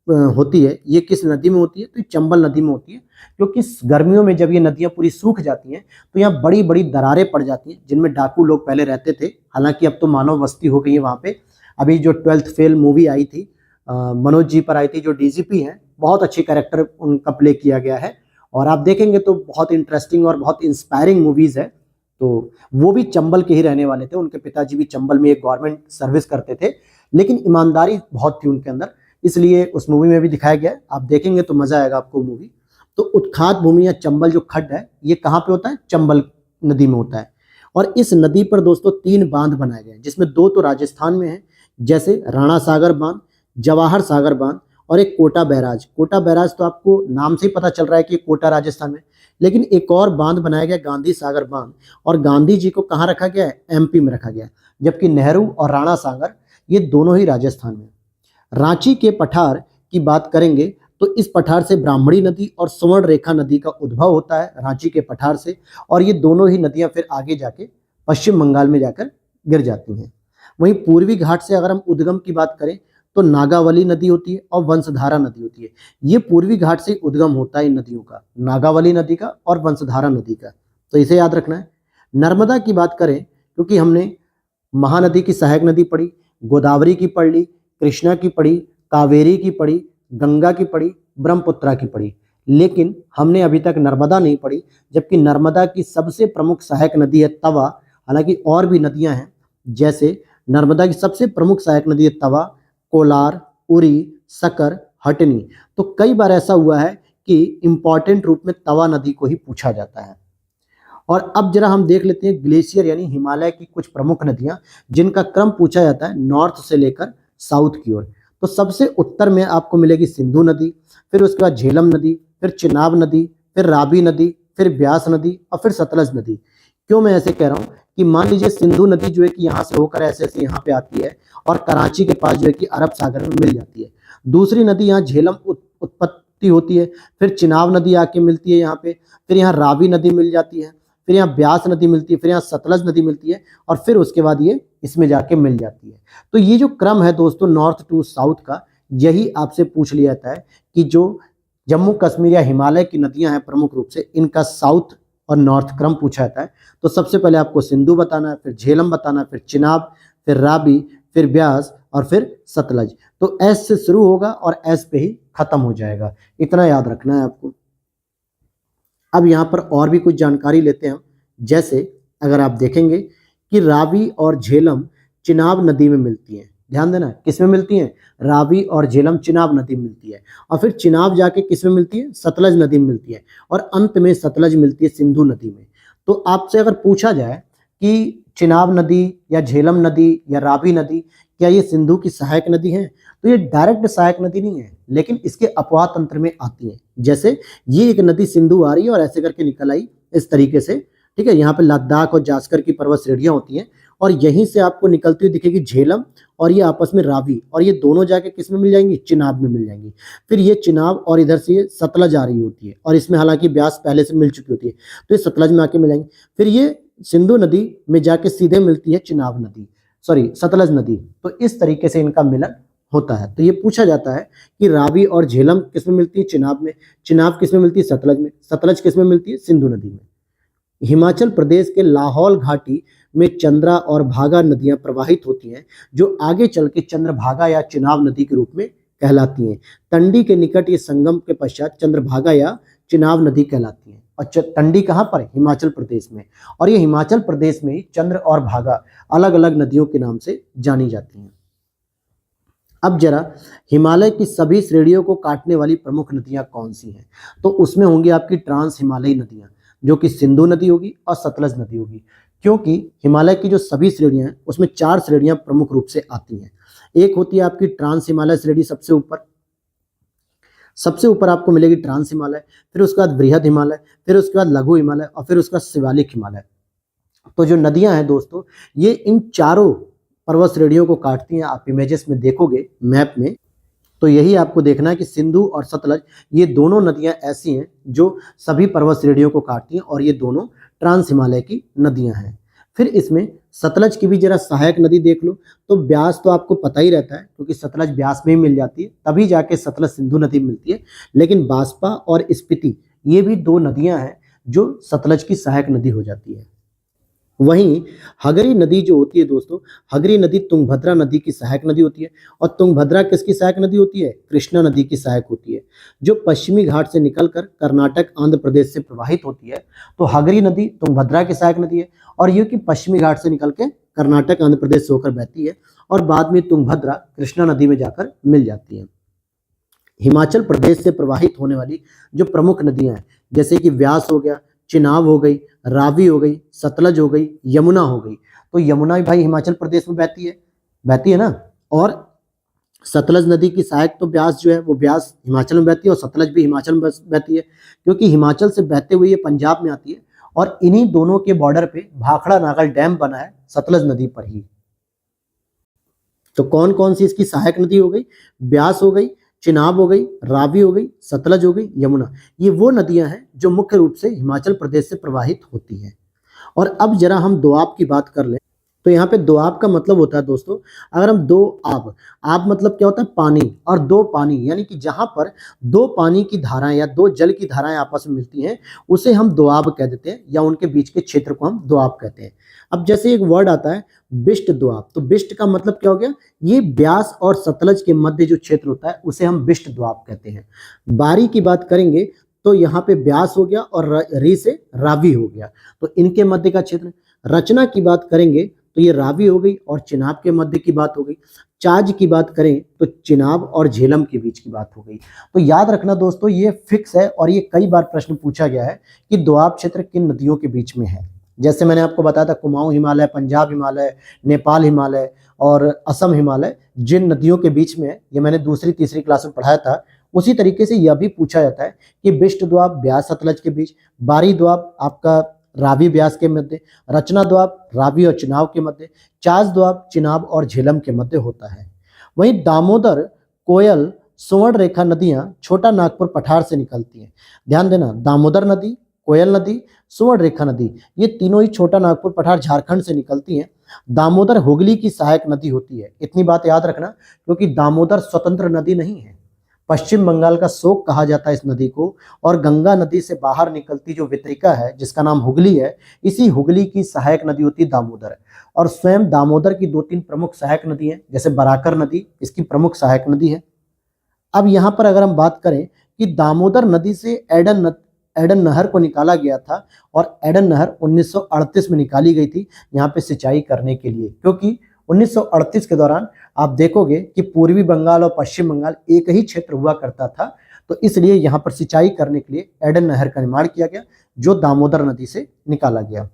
होती है, ये किस नदी में होती है, तो ये चंबल नदी में होती है, क्योंकि गर्मियों में जब ये नदियां पूरी सूख जाती हैं तो यहाँ बड़ी बड़ी दरारें पड़ जाती हैं, जिनमें डाकू लोग पहले रहते थे। हालांकि अब तो मानव बस्ती हो गई है वहाँ पे। अभी जो 12th फेल मूवी आई थी, मनोज जी पर आई थी, जो डीजीपी हैं, बहुत अच्छी कैरेक्टर उनका प्ले किया गया है, और आप देखेंगे तो बहुत इंटरेस्टिंग और बहुत इंस्पायरिंग मूवीज है। तो वो भी चंबल के ही रहने वाले थे, उनके पिताजी भी चंबल में एक गवर्नमेंट सर्विस करते थे, लेकिन ईमानदारी बहुत थी उनके अंदर, इसलिए उस मूवी में भी दिखाया गया है। आप देखेंगे तो मजा आएगा आपको मूवी। तो उत्खात भूमि या चंबल जो खड्ड है, ये कहाँ पे होता है, चंबल नदी में होता है। और इस नदी पर दोस्तों 3 बांध बनाए गए हैं, जिसमें 2 तो राजस्थान में है, जैसे राणा सागर बांध, जवाहर सागर बांध, और एक कोटा बैराज। कोटा बैराज तो आपको नाम से ही पता चल रहा है कि कोटा राजस्थान में, लेकिन एक और बांध बनाया गया गांधी सागर बांध, और गांधी जी को कहाँ रखा गया है, एमपी में रखा गया है, जबकि नेहरू और राणा सागर ये दोनों ही राजस्थान में। रांची के पठार की बात करेंगे तो इस पठार से ब्राह्मणी नदी और सुवर्ण रेखा नदी का उद्भव होता है, रांची के पठार से, और ये दोनों ही नदियां फिर आगे जाके पश्चिम बंगाल में जाकर गिर जाती हैं। वहीं पूर्वी घाट से अगर हम उद्गम की बात करें तो नागावली नदी होती है और वंशधारा नदी होती है। ये पूर्वी घाट से उद्गम होता है इन नदियों का, नागावली नदी का और वंशधारा नदी का, तो इसे याद रखना है। नर्मदा की बात करें, क्योंकि हमने महानदी की सहायक नदी पढ़ी, गोदावरी की पढ़ ली, कृष्णा की पढ़ी, कावेरी की पढ़ी, गंगा की पढ़ी, ब्रह्मपुत्रा की पढ़ी, लेकिन हमने अभी तक नर्मदा नहीं पढ़ी, जबकि नर्मदा की सबसे प्रमुख सहायक नदी है तवा। हालांकि और भी नदियां हैं, जैसे नर्मदा की सबसे प्रमुख सहायक नदी है तवा, कोलार, उरी, सकर, हटनी। तो कई बार ऐसा हुआ है कि इंपॉर्टेंट रूप में तवा नदी को ही पूछा जाता है। और अब जरा हम देख लेते हैं ग्लेशियर यानी हिमालय की कुछ प्रमुख नदियां, जिनका क्रम पूछा जाता है नॉर्थ से लेकर साउथ की ओर। तो सबसे उत्तर में आपको मिलेगी सिंधु नदी, फिर उसके बाद झेलम नदी, फिर चिनाब नदी, फिर रावी नदी, फिर ब्यास नदी और फिर सतलज नदी। क्यों मैं ऐसे कह रहा हूँ कि मान लीजिए सिंधु नदी जो है कि यहाँ से होकर ऐसे ऐसे यहाँ पे आती है और कराची के पास जो है कि अरब सागर में मिल जाती है। दूसरी नदी यहाँ झेलम उत्पत्ति होती है, फिर चिनाब नदी आके मिलती है यहाँ पे, फिर यहाँ रावी नदी मिल जाती है, फिर यहाँ ब्यास नदी मिलती है, फिर यहाँ सतलज नदी मिलती है, और फिर उसके बाद ये इसमें जाके मिल जाती है। तो ये जो क्रम है दोस्तों नॉर्थ टू साउथ का, यही आपसे पूछ लिया जाता है कि जो जम्मू कश्मीर या हिमालय की नदियां हैं प्रमुख रूप से, इनका साउथ और नॉर्थ क्रम पूछा जाता है। तो सबसे पहले आपको सिंधु बताना है, फिर झेलम बताना है, फिर चिनाब, फिर रावी, फिर ब्यास और फिर सतलज। तो एस से शुरू होगा और एस पे ही खत्म हो जाएगा, इतना याद रखना है आपको। अब यहाँ पर और भी कुछ जानकारी लेते हैं हम, जैसे अगर आप देखेंगे कि रावी और झेलम चिनाब नदी में मिलती हैं। ध्यान देना, किस में मिलती हैं, रावी और झेलम चिनाब नदी में मिलती है, और फिर चिनाब जाके किस में मिलती है, सतलज नदी में मिलती है, और अंत में सतलज मिलती है सिंधु नदी में। तो आपसे अगर पूछा जाए कि चिनाब नदी या झेलम नदी या रावी नदी क्या ये सिंधु की सहायक नदी है, तो ये डायरेक्ट सहायक नदी नहीं है, लेकिन इसके अपवाह तंत्र में आती है। जैसे ये एक नदी सिंधु आ रही है और ऐसे करके निकल आई इस तरीके से, ठीक है। यहाँ पे लद्दाख और जास्कर की पर्वत श्रेणियां होती हैं और यहीं से आपको निकलती हुई दिखेगी झेलम, और ये आपस में रावी, और ये दोनों जाके किस में मिल जाएंगी, चिनाब में मिल जाएंगी। फिर ये चिनाब और इधर से ये सतलज आ रही होती है, और इसमें हालांकि ब्यास पहले से मिल चुकी होती है, तो ये सतलज में आके मिल जाएंगी। फिर ये सिंधु नदी में जाके सीधे मिलती है चिनाब नदी, सॉरी सतलज नदी। तो इस तरीके से इनका मिलन होता है। तो ये पूछा जाता है कि रावी और झेलम किस में मिलती है, चिनाब में। चिनाब किस में मिलती है, सतलज में। सतलज किस में मिलती है, सिंधु नदी में। हिमाचल प्रदेश के लाहौल घाटी में चंद्रा और भागा नदियां प्रवाहित होती हैं, जो आगे चल के चंद्रभागा या चिनाब नदी के रूप में कहलाती हैं। तंडी के निकट ये संगम के पश्चात चंद्रभागा या चिनाब नदी कहलाती है। और तंडी कहाँ पर, हिमाचल प्रदेश में। और ये हिमाचल प्रदेश में ही चंद्र और भागा अलग अलग नदियों के नाम से जानी जाती हैं। अब जरा हिमालय की सभी श्रेणियों को काटने वाली प्रमुख नदियां कौन सी हैं, तो उसमें होंगी आपकी ट्रांस हिमालयी नदियां, जो कि सिंधु नदी होगी और सतलज नदी होगी। क्योंकि हिमालय की जो सभी श्रेणियां हैं उसमें 4 श्रेणियां प्रमुख रूप से आती हैं। एक होती है आपकी ट्रांस हिमालय श्रेणी, सबसे ऊपर आपको मिलेगी ट्रांस हिमालय, फिर उसके बाद बृहद हिमालय, फिर उसके बाद लघु हिमालय, और फिर उसका शिवालिक हिमालय। तो जो नदियां हैं दोस्तों, ये इन चारों पर्वत श्रेणियों को काटती हैं। आप इमेजेस में देखोगे मैप में, तो यही आपको देखना है कि सिंधु और सतलज ये दोनों नदियां ऐसी हैं जो सभी पर्वत श्रेणियों को काटती हैं, और ये दोनों ट्रांस हिमालय की नदियां हैं। फिर इसमें सतलज की भी जरा सहायक नदी देख लो, तो ब्यास तो आपको पता ही रहता है, क्योंकि सतलज ब्यास में ही मिल जाती है, तभी जाके सतलज सिंधु नदी मिलती है। लेकिन बास्पा और स्पीति ये भी 2 नदियां हैं जो सतलज की सहायक नदी हो जाती है। वहीं हगरी नदी जो होती है दोस्तों, हगरी नदी तुंगभद्रा नदी की सहायक नदी होती है। और तुंगभद्रा किसकी सहायक नदी होती है, कृष्णा नदी की सहायक होती है, जो पश्चिमी घाट से निकलकर कर्नाटक आंध्र प्रदेश से प्रवाहित होती है। तो हगरी नदी तुंगभद्रा की सहायक नदी है, और ये कि पश्चिमी घाट से निकल के कर्नाटक आंध्र प्रदेश से होकर बहती है, और बाद में तुंगभद्रा कृष्णा नदी में जाकर मिल जाती है। हिमाचल प्रदेश से प्रवाहित होने वाली जो प्रमुख नदियां हैं, जैसे कि व्यास हो गया, चिनाब हो गई, रावी हो गई, सतलज हो गई, यमुना हो गई। तो यमुना भी भाई हिमाचल प्रदेश में बहती है ना। और सतलज नदी की सहायक तो ब्यास जो है वो ब्यास हिमाचल में बहती है, और सतलज भी हिमाचल में बहती है, क्योंकि हिमाचल से बहते हुए ये पंजाब में आती है। और इन्हीं दोनों के बॉर्डर पे भाखड़ा नागल डैम बना है सतलज नदी पर ही। तो कौन कौन सी इसकी सहायक नदी हो गई, ब्यास हो गई, चिनाब हो गई, रावी हो गई, सतलज हो गई, यमुना। ये वो नदियां हैं जो मुख्य रूप से हिमाचल प्रदेश से प्रवाहित होती हैं। और अब जरा हम दोआब की बात कर लें, तो यहाँ पे दोआब का मतलब होता है दोस्तों, अगर हम दो आब मतलब क्या होता है, पानी, और दो पानी यानी कि जहां पर 2 पानी की धाराएं या 2 जल की धाराएं आपस में मिलती हैं, उसे हम दोआब कह देते हैं, या उनके बीच के क्षेत्र को हम दोआब कहते हैं। अब जैसे एक वर्ड आता है बिष्ट दोआब, तो बिष्ट का मतलब क्या हो गया, ये ब्यास और सतलज के मध्य जो क्षेत्र होता है उसे हम बिष्ट दोआब कहते हैं। बारी की बात करेंगे तो यहाँ पे ब्यास हो गया, और री से रावी हो गया, तो इनके मध्य का क्षेत्र। रचना की बात करेंगे तो ये रावी हो गई और चिनाब के मध्य की बात हो गई। चाज की बात करें तो चिनाब और झेलम के बीच की बात हो गई। तो याद रखना दोस्तों, ये फिक्स है, और ये कई बार प्रश्न पूछा गया है कि दोआब क्षेत्र किन नदियों के बीच में है। जैसे मैंने आपको बताया था, कुमाऊं हिमालय, पंजाब हिमालय, नेपाल हिमालय और असम हिमालय जिन नदियों के बीच में है, ये मैंने दूसरी तीसरी क्लास में पढ़ाया था। उसी तरीके से यह भी पूछा जाता है कि बिष्ट दोआब ब्यास सतलज के बीच, बारी दोआब आपका रावी ब्यास के मध्य, रचना दोआब रावी और चिनाब के मध्य, चाज दोआब चिनाब और झेलम के मध्य होता है। वहीं दामोदर, कोयल, सुवर्ण रेखा नदियां छोटा नागपुर पठार से निकलती हैं। ध्यान देना, दामोदर नदी, कोयल नदी, सुवर्ण रेखा नदी, ये तीनों ही छोटा नागपुर पठार झारखंड से निकलती हैं। दामोदर हुगली की सहायक नदी होती है। इतनी बात याद रखना, क्योंकि दामोदर स्वतंत्र नदी नहीं है, पश्चिम बंगाल का शोक कहा जाता है इस नदी को। और गंगा नदी से बाहर निकलती जो वितरिका है जिसका नाम हुगली है, इसी हुगली की सहायक नदी होती है दामोदर। और स्वयं दामोदर की 2-3 प्रमुख सहायक नदी हैं, जैसे बराकर नदी इसकी प्रमुख सहायक नदी है। अब यहाँ पर अगर हम बात करें कि दामोदर नदी से एडन नहर को निकाला गया था, और एडन नहर 1938 में निकाली गई थी यहाँ पे सिंचाई करने के लिए, क्योंकि 1938 के दौरान आप देखोगे कि पूर्वी बंगाल और पश्चिम बंगाल एक ही क्षेत्र हुआ करता था, तो इसलिए यहाँ पर सिंचाई करने के लिए एडन नहर का निर्माण किया गया, जो दामोदर नदी से निकाला गया।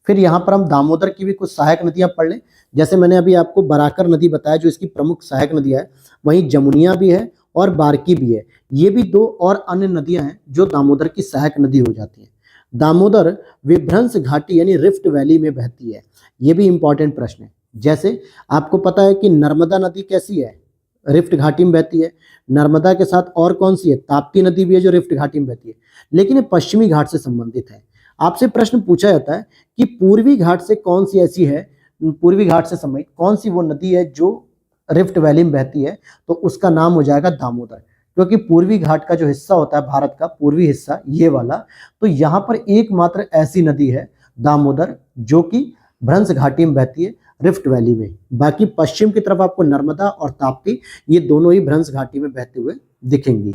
फिर यहाँ पर हम दामोदर की भी कुछ सहायक नदियां पढ़ लें। जैसे मैंने अभी आपको बराकर नदी बताया जो इसकी प्रमुख सहायक नदी है, वहीं जमुनिया भी है और बारकी भी है। ये भी 2 और अन्य नदियां हैं जो दामोदर की सहायक नदी हो जाती हैं। दामोदर विभ्रंश घाटी यानी रिफ्ट वैली में बहती है। ये भी इंपॉर्टेंट प्रश्न है। जैसे आपको पता है कि नर्मदा नदी कैसी है, रिफ्ट घाटी में बहती है। नर्मदा के साथ और कौन सी है, ताप्ती नदी भी है जो रिफ्ट घाटी में बहती है, लेकिन ये पश्चिमी घाट से संबंधित है। आपसे प्रश्न पूछा जाता है कि पूर्वी घाट से कौन सी ऐसी है, पूर्वी घाट से संबंधित कौन सी वो नदी है जो रिफ्ट वैली में बहती है, तो उसका नाम हो जाएगा दामोदर। क्योंकि पूर्वी घाट का जो हिस्सा होता है भारत का पूर्वी हिस्सा ये वाला, तो यहाँ पर एकमात्र ऐसी नदी है दामोदर जो कि भ्रंश घाटी में बहती है रिफ्ट वैली में। बाकी पश्चिम की तरफ आपको नर्मदा और ताप्ती ये दोनों ही भ्रंश घाटी में बहते हुए दिखेंगी।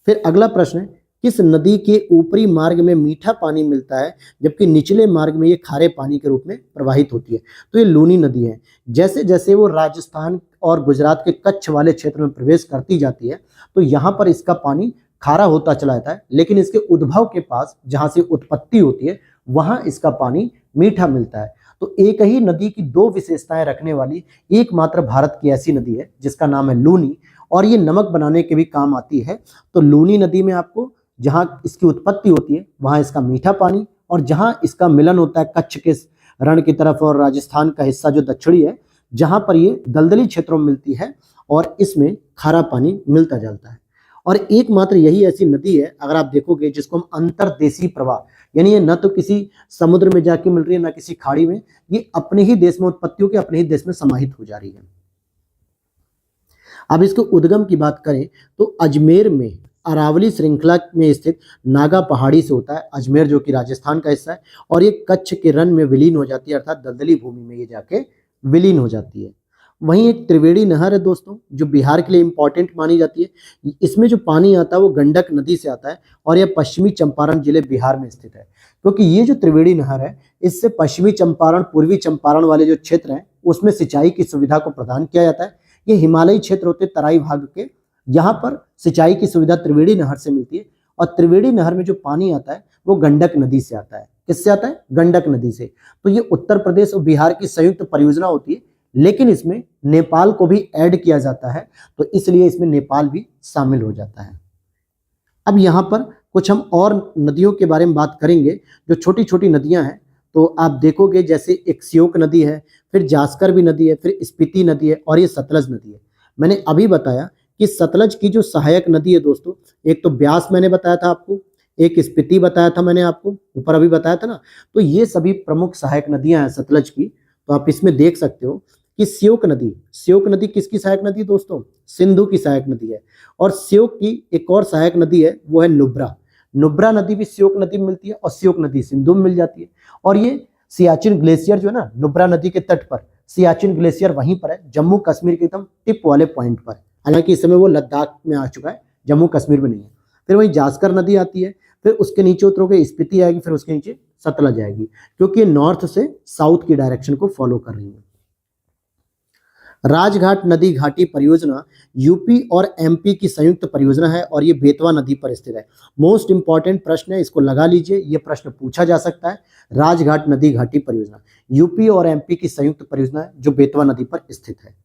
फिर अगला प्रश्न है, किस नदी के ऊपरी मार्ग में मीठा पानी मिलता है जबकि निचले मार्ग में ये खारे पानी के रूप में प्रवाहित होती है? तो ये लूनी नदी है। जैसे जैसे वो राजस्थान और गुजरात के कच्छ वाले क्षेत्र में प्रवेश करती जाती है तो यहाँ पर इसका पानी खारा होता चला जाता है, लेकिन इसके उद्भव के पास जहाँ से उत्पत्ति होती है वहाँ इसका पानी मीठा मिलता है। तो एक ही नदी की दो विशेषताएं रखने वाली एकमात्र भारत की ऐसी नदी है जिसका नाम है लूनी, और ये नमक बनाने के भी काम आती है। तो लूनी नदी में आपको जहाँ इसकी उत्पत्ति होती है वहाँ इसका मीठा पानी, और जहाँ इसका मिलन होता है कच्छ के रण की तरफ और राजस्थान का हिस्सा जो दक्षिणी है जहाँ पर ये दलदली क्षेत्रों में मिलती है और इसमें खारा पानी मिलता जाता है। और एकमात्र यही ऐसी नदी है अगर आप देखोगे जिसको हम अंतर्देशीय प्रवाह, यानी ये न तो किसी समुद्र में जाके मिल रही है न किसी खाड़ी में, ये अपने ही देश में उत्पत्ति होकर अपने ही देश में समाहित हो जा रही है। अब इसके उद्गम की बात करें तो अजमेर में अरावली श्रृंखला में स्थित नागा पहाड़ी से होता है। अजमेर जो कि राजस्थान का हिस्सा है और ये कच्छ के रण में विलीन हो जाती है, अर्थात दलदली भूमि में ये जाके विलीन हो जाती है। वहीं एक त्रिवेणी नहर है दोस्तों जो बिहार के लिए इंपॉर्टेंट मानी जाती है। इसमें जो पानी आता है वो गंडक नदी से आता है और यह पश्चिमी चंपारण जिले बिहार में स्थित है। क्योंकि ये जो त्रिवेणी नहर है इससे पश्चिमी चंपारण पूर्वी चंपारण वाले जो क्षेत्र हैं उसमें सिंचाई की सुविधा को प्रदान किया जाता है। ये हिमालयी क्षेत्र होते तराई भाग के, यहाँ पर सिंचाई की सुविधा त्रिवेणी नहर से मिलती है। और त्रिवेणी नहर में जो पानी आता है वो गंडक नदी से आता है। किससे आता है? गंडक नदी से। तो ये उत्तर प्रदेश और बिहार की संयुक्त परियोजना होती है, लेकिन इसमें नेपाल को भी ऐड किया जाता है, तो इसलिए इसमें नेपाल भी शामिल हो जाता है। अब यहाँ पर कुछ हम और नदियों के बारे में बात करेंगे जो छोटी छोटी नदियां हैं। तो आप देखोगे जैसे एक श्योक नदी है, फिर जास्कर भी नदी है, फिर स्पीति नदी है और ये सतलज नदी है। मैंने अभी बताया कि सतलज की जो सहायक नदी है दोस्तों, एक तो ब्यास मैंने बताया था आपको, एक स्पीति बताया था मैंने आपको ऊपर अभी बताया था ना, तो ये सभी प्रमुख सहायक नदियां हैं सतलज की। तो आप इसमें देख सकते हो कि श्योक नदी किसकी सहायक नदी दोस्तों? सिंधु की सहायक नदी है। और श्योक की एक और सहायक नदी है वो है नुब्रा नदी भी श्योक नदी में मिलती है और श्योक नदी सिंधु में मिल जाती है। और ये सियाचिन ग्लेशियर जो है ना नुब्रा नदी के तट पर, सियाचिन ग्लेशियर वहीं पर है, जम्मू कश्मीर के एकदम टिप वाले पॉइंट पर। हालांकि इस समय वो लद्दाख में आ चुका है, जम्मू कश्मीर में नहीं है। फिर वहीं जास्कर नदी आती है, फिर उसके नीचे उतरोगे स्पीति आएगी, फिर उसके नीचे सतलज आएगी, क्योंकि ये नॉर्थ से साउथ की डायरेक्शन को फॉलो कर रही है। राजघाट नदी घाटी परियोजना यूपी और एमपी की संयुक्त परियोजना है और ये बेतवा नदी पर स्थित है। मोस्ट इंपॉर्टेंट प्रश्न है, इसको लगा लीजिए, ये प्रश्न पूछा जा सकता है। राजघाट नदी घाटी परियोजना यूपी और एमपी की संयुक्त परियोजना है जो बेतवा नदी पर स्थित है।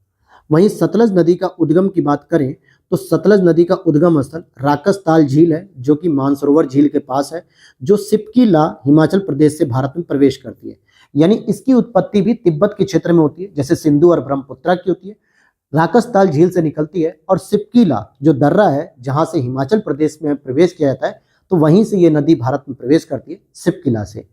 वहीं सतलज नदी का उद्गम की बात करें तो सतलज नदी का उद्गम स्थल राकसताल झील है जो कि मानसरोवर झील के पास है, जो सिपकीला हिमाचल प्रदेश से भारत में प्रवेश करती है। यानी इसकी उत्पत्ति भी तिब्बत के क्षेत्र में होती है, जैसे सिंधु और ब्रह्मपुत्रा की होती है। राकसताल झील से निकलती है और सिपकीला जो दर्रा है जहां से हिमाचल प्रदेश में प्रवेश किया जाता है, तो वहीं से ये नदी भारत में प्रवेश करती है सिपकीला से।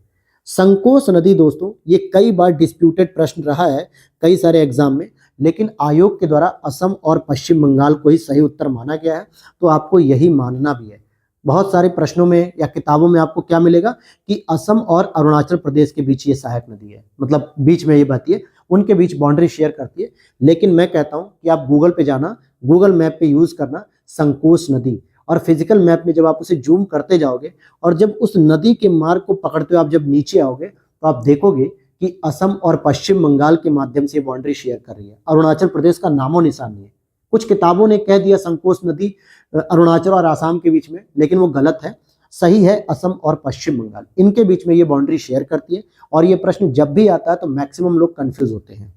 संकोश नदी दोस्तों ये कई बार डिस्प्यूटेड प्रश्न रहा है कई सारे एग्जाम में, लेकिन आयोग के द्वारा असम और पश्चिम बंगाल को ही सही उत्तर माना गया है, तो आपको यही मानना भी है। बहुत सारे प्रश्नों में या किताबों में आपको क्या मिलेगा कि असम और अरुणाचल प्रदेश के बीच ये सहायक नदी है, मतलब बीच में ये बहती है, उनके बीच बाउंड्री शेयर करती है। लेकिन मैं कहता हूं कि आप गूगल पे जाना, गूगल मैप पे यूज करना संकोश नदी, और फिजिकल मैप में जब आप उसे जूम करते जाओगे और जब उस नदी के मार्ग को पकड़ते हुए आप जब नीचे आओगे तो आप देखोगे कि असम और पश्चिम बंगाल के माध्यम से बाउंड्री शेयर कर रही है। अरुणाचल प्रदेश का नामो निशान नहीं है। कुछ किताबों ने कह दिया संकोश नदी अरुणाचल और आसाम के बीच में, लेकिन वो गलत है। सही है असम और पश्चिम बंगाल, इनके बीच में ये बाउंड्री शेयर करती है। और ये प्रश्न जब भी आता है तो मैक्सिमम लोग कंफ्यूज होते हैं।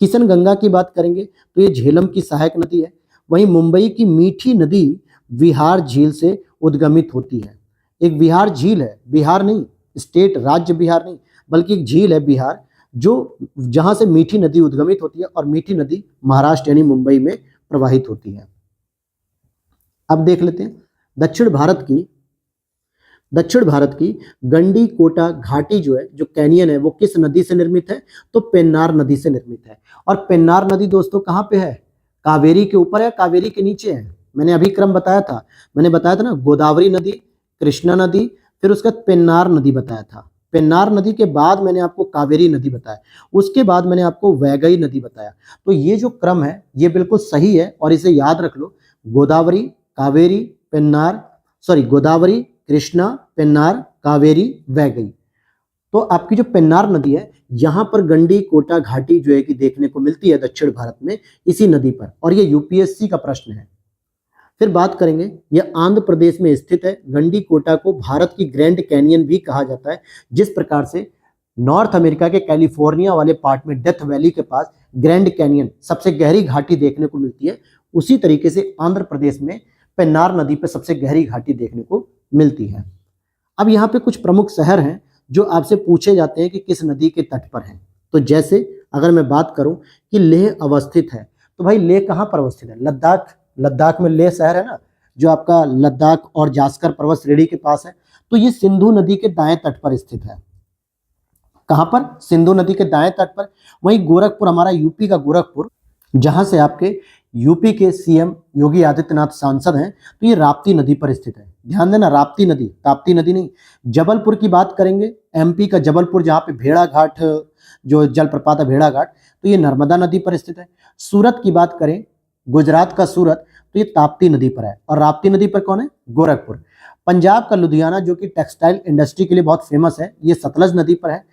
किशन गंगा की बात करेंगे तो ये झेलम की सहायक नदी है। वहीं मुंबई की मीठी नदी विहार झील से उद्गमित होती है। एक बिहार झील है, बिहार नहीं, स्टेट राज्य बिहार नहीं, बल्कि एक झील है बिहार, जो जहां से मीठी नदी उद्गमित होती है और मीठी नदी महाराष्ट्र यानी मुंबई में प्रवाहित होती है। अब देख लेते हैं दक्षिण भारत की गंडी कोटा घाटी जो है, जो कैनियन है, वो किस नदी से निर्मित है? तो पेन्नार नदी से निर्मित है। और पेन्नार नदी दोस्तों कहाँ पे है? कावेरी के ऊपर है, कावेरी के नीचे है। मैंने अभी क्रम बताया था, मैंने बताया था ना, गोदावरी नदी, कृष्णा नदी, फिर उसके बाद पेन्नार नदी बताया था। पेन्नार नदी के बाद मैंने आपको कावेरी नदी बताया, उसके बाद मैंने आपको वैगई नदी बताया। तो ये जो क्रम है ये बिल्कुल सही है और इसे याद रख लो, गोदावरी, कावेरी, पेन्नार, सॉरी, गोदावरी, कृष्णा, पेन्नार, कावेरी, वैगई। तो आपकी जो पेन्नार नदी है, यहाँ पर गंडी कोटा घाटी जो है कि देखने को मिलती है दक्षिण भारत में, इसी नदी पर, और ये यूपीएससी का प्रश्न है। फिर बात करेंगे, यह आंध्र प्रदेश में स्थित है। गंडी कोटा को भारत की ग्रैंड कैनियन भी कहा जाता है। जिस प्रकार से नॉर्थ अमेरिका के कैलिफोर्निया वाले पार्ट में डेथ वैली के पास ग्रैंड कैनियन सबसे गहरी घाटी देखने को मिलती है, उसी तरीके से आंध्र प्रदेश में पेन्नार नदी पर सबसे गहरी घाटी देखने को मिलती है। अब यहाँ पे कुछ प्रमुख शहर हैं जो आपसे पूछे जाते हैं कि किस नदी के तट पर हैं। तो जैसे अगर मैं बात करूं कि लेह अवस्थित है, तो भाई लेह कहाँ पर अवस्थित है? लद्दाख में लेह शहर है ना, जो आपका लद्दाख और जास्कर पर्वत श्रेणी के पास है। तो ये सिंधु नदी के दाएं तट पर स्थित है। कहाँ पर? सिंधु नदी के दाएं तट पर। वहीं गोरखपुर, हमारा यूपी का गोरखपुर, जहां से आपके यूपी के सीएम योगी आदित्यनाथ सांसद हैं, तो ये राप्ती नदी पर स्थित है। ध्यान देना, राप्ती नदी, ताप्ती नदी नहीं। जबलपुर की बात करेंगे, एमपी का जबलपुर, जहाँ पे भेड़ा घाट जो जलप्रपात है, भेड़ा घाट, तो ये नर्मदा नदी पर स्थित है। सूरत की बात करें, गुजरात का सूरत, तो ये ताप्ती नदी पर है। और राप्ती नदी पर कौन है? गोरखपुर। पंजाब का लुधियाना, जो कि टेक्सटाइल इंडस्ट्री के लिए बहुत फेमस है, ये सतलज नदी पर है।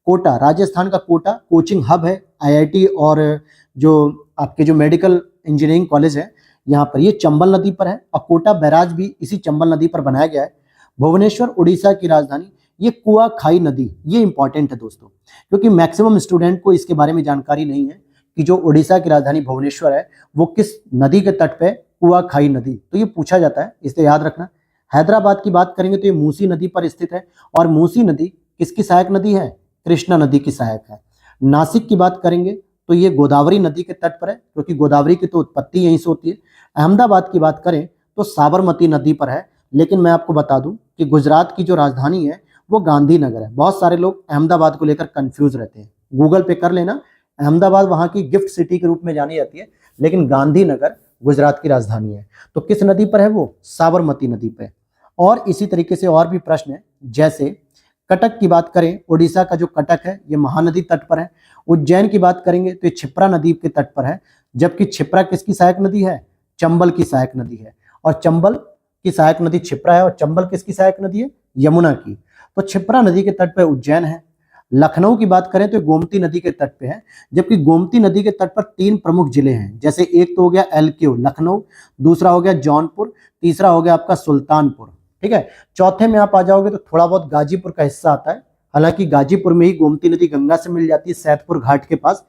कोटा, राजस्थान का कोटा कोचिंग हब है आईआईटी और जो आपके जो मेडिकल इंजीनियरिंग कॉलेज है यहाँ पर, ये चंबल नदी पर है। और कोटा बैराज भी इसी चंबल नदी पर बनाया गया है। भुवनेश्वर उड़ीसा की राजधानी, ये कुआखाई नदी, ये इंपॉर्टेंट है दोस्तों, क्योंकि मैक्सिमम स्टूडेंट को इसके बारे में जानकारी नहीं है कि जो उड़ीसा की राजधानी भुवनेश्वर है वो किस नदी के तट पे? कुआखाई नदी। तो ये पूछा जाता है, इसे याद रखना। हैदराबाद की बात करेंगे तो ये मूसी नदी पर स्थित है। और मूसी नदी किसकी सहायक नदी है? कृष्णा नदी की सहायक है। नासिक की बात करेंगे तो ये गोदावरी नदी के तट पर है, क्योंकि गोदावरी की तो उत्पत्ति यहीं से होती है। अहमदाबाद की बात करें तो साबरमती नदी पर है। लेकिन मैं आपको बता दूं कि गुजरात की जो राजधानी है वो गांधीनगर है। बहुत सारे लोग अहमदाबाद को लेकर कंफ्यूज रहते हैं, गूगल पे कर लेना, अहमदाबाद वहां की गिफ्ट सिटी के रूप में जानी जाती है, लेकिन गांधीनगर गुजरात की राजधानी है। तो किस नदी पर है वो? साबरमती नदी पर। और इसी तरीके से और भी प्रश्न है, जैसे कटक की बात करें, उड़ीसा का जो कटक है ये महानदी तट पर है। उज्जैन की बात करेंगे तो ये क्षिप्रा नदी के तट पर है, जबकि क्षिप्रा किसकी सहायक नदी है? चंबल की सहायक नदी है। और चंबल की सहायक नदी क्षिप्रा है और चंबल किसकी सहायक नदी है? यमुना की। तो क्षिप्रा नदी के तट पर उज्जैन है। लखनऊ की बात करें तो गोमती नदी के तट पे है, जबकि गोमती नदी के तट पर 3 प्रमुख जिले हैं। जैसे एक तो हो गया एलक्यू लखनऊ, दूसरा हो गया जौनपुर, तीसरा हो गया आपका सुल्तानपुर। ठीक है, चौथे में आप आ जाओगे तो थोड़ा बहुत गाजीपुर का हिस्सा आता है। हालांकि गाजीपुर में ही गोमती नदी गंगा से मिल जाती है, सैदपुर घाट के पास।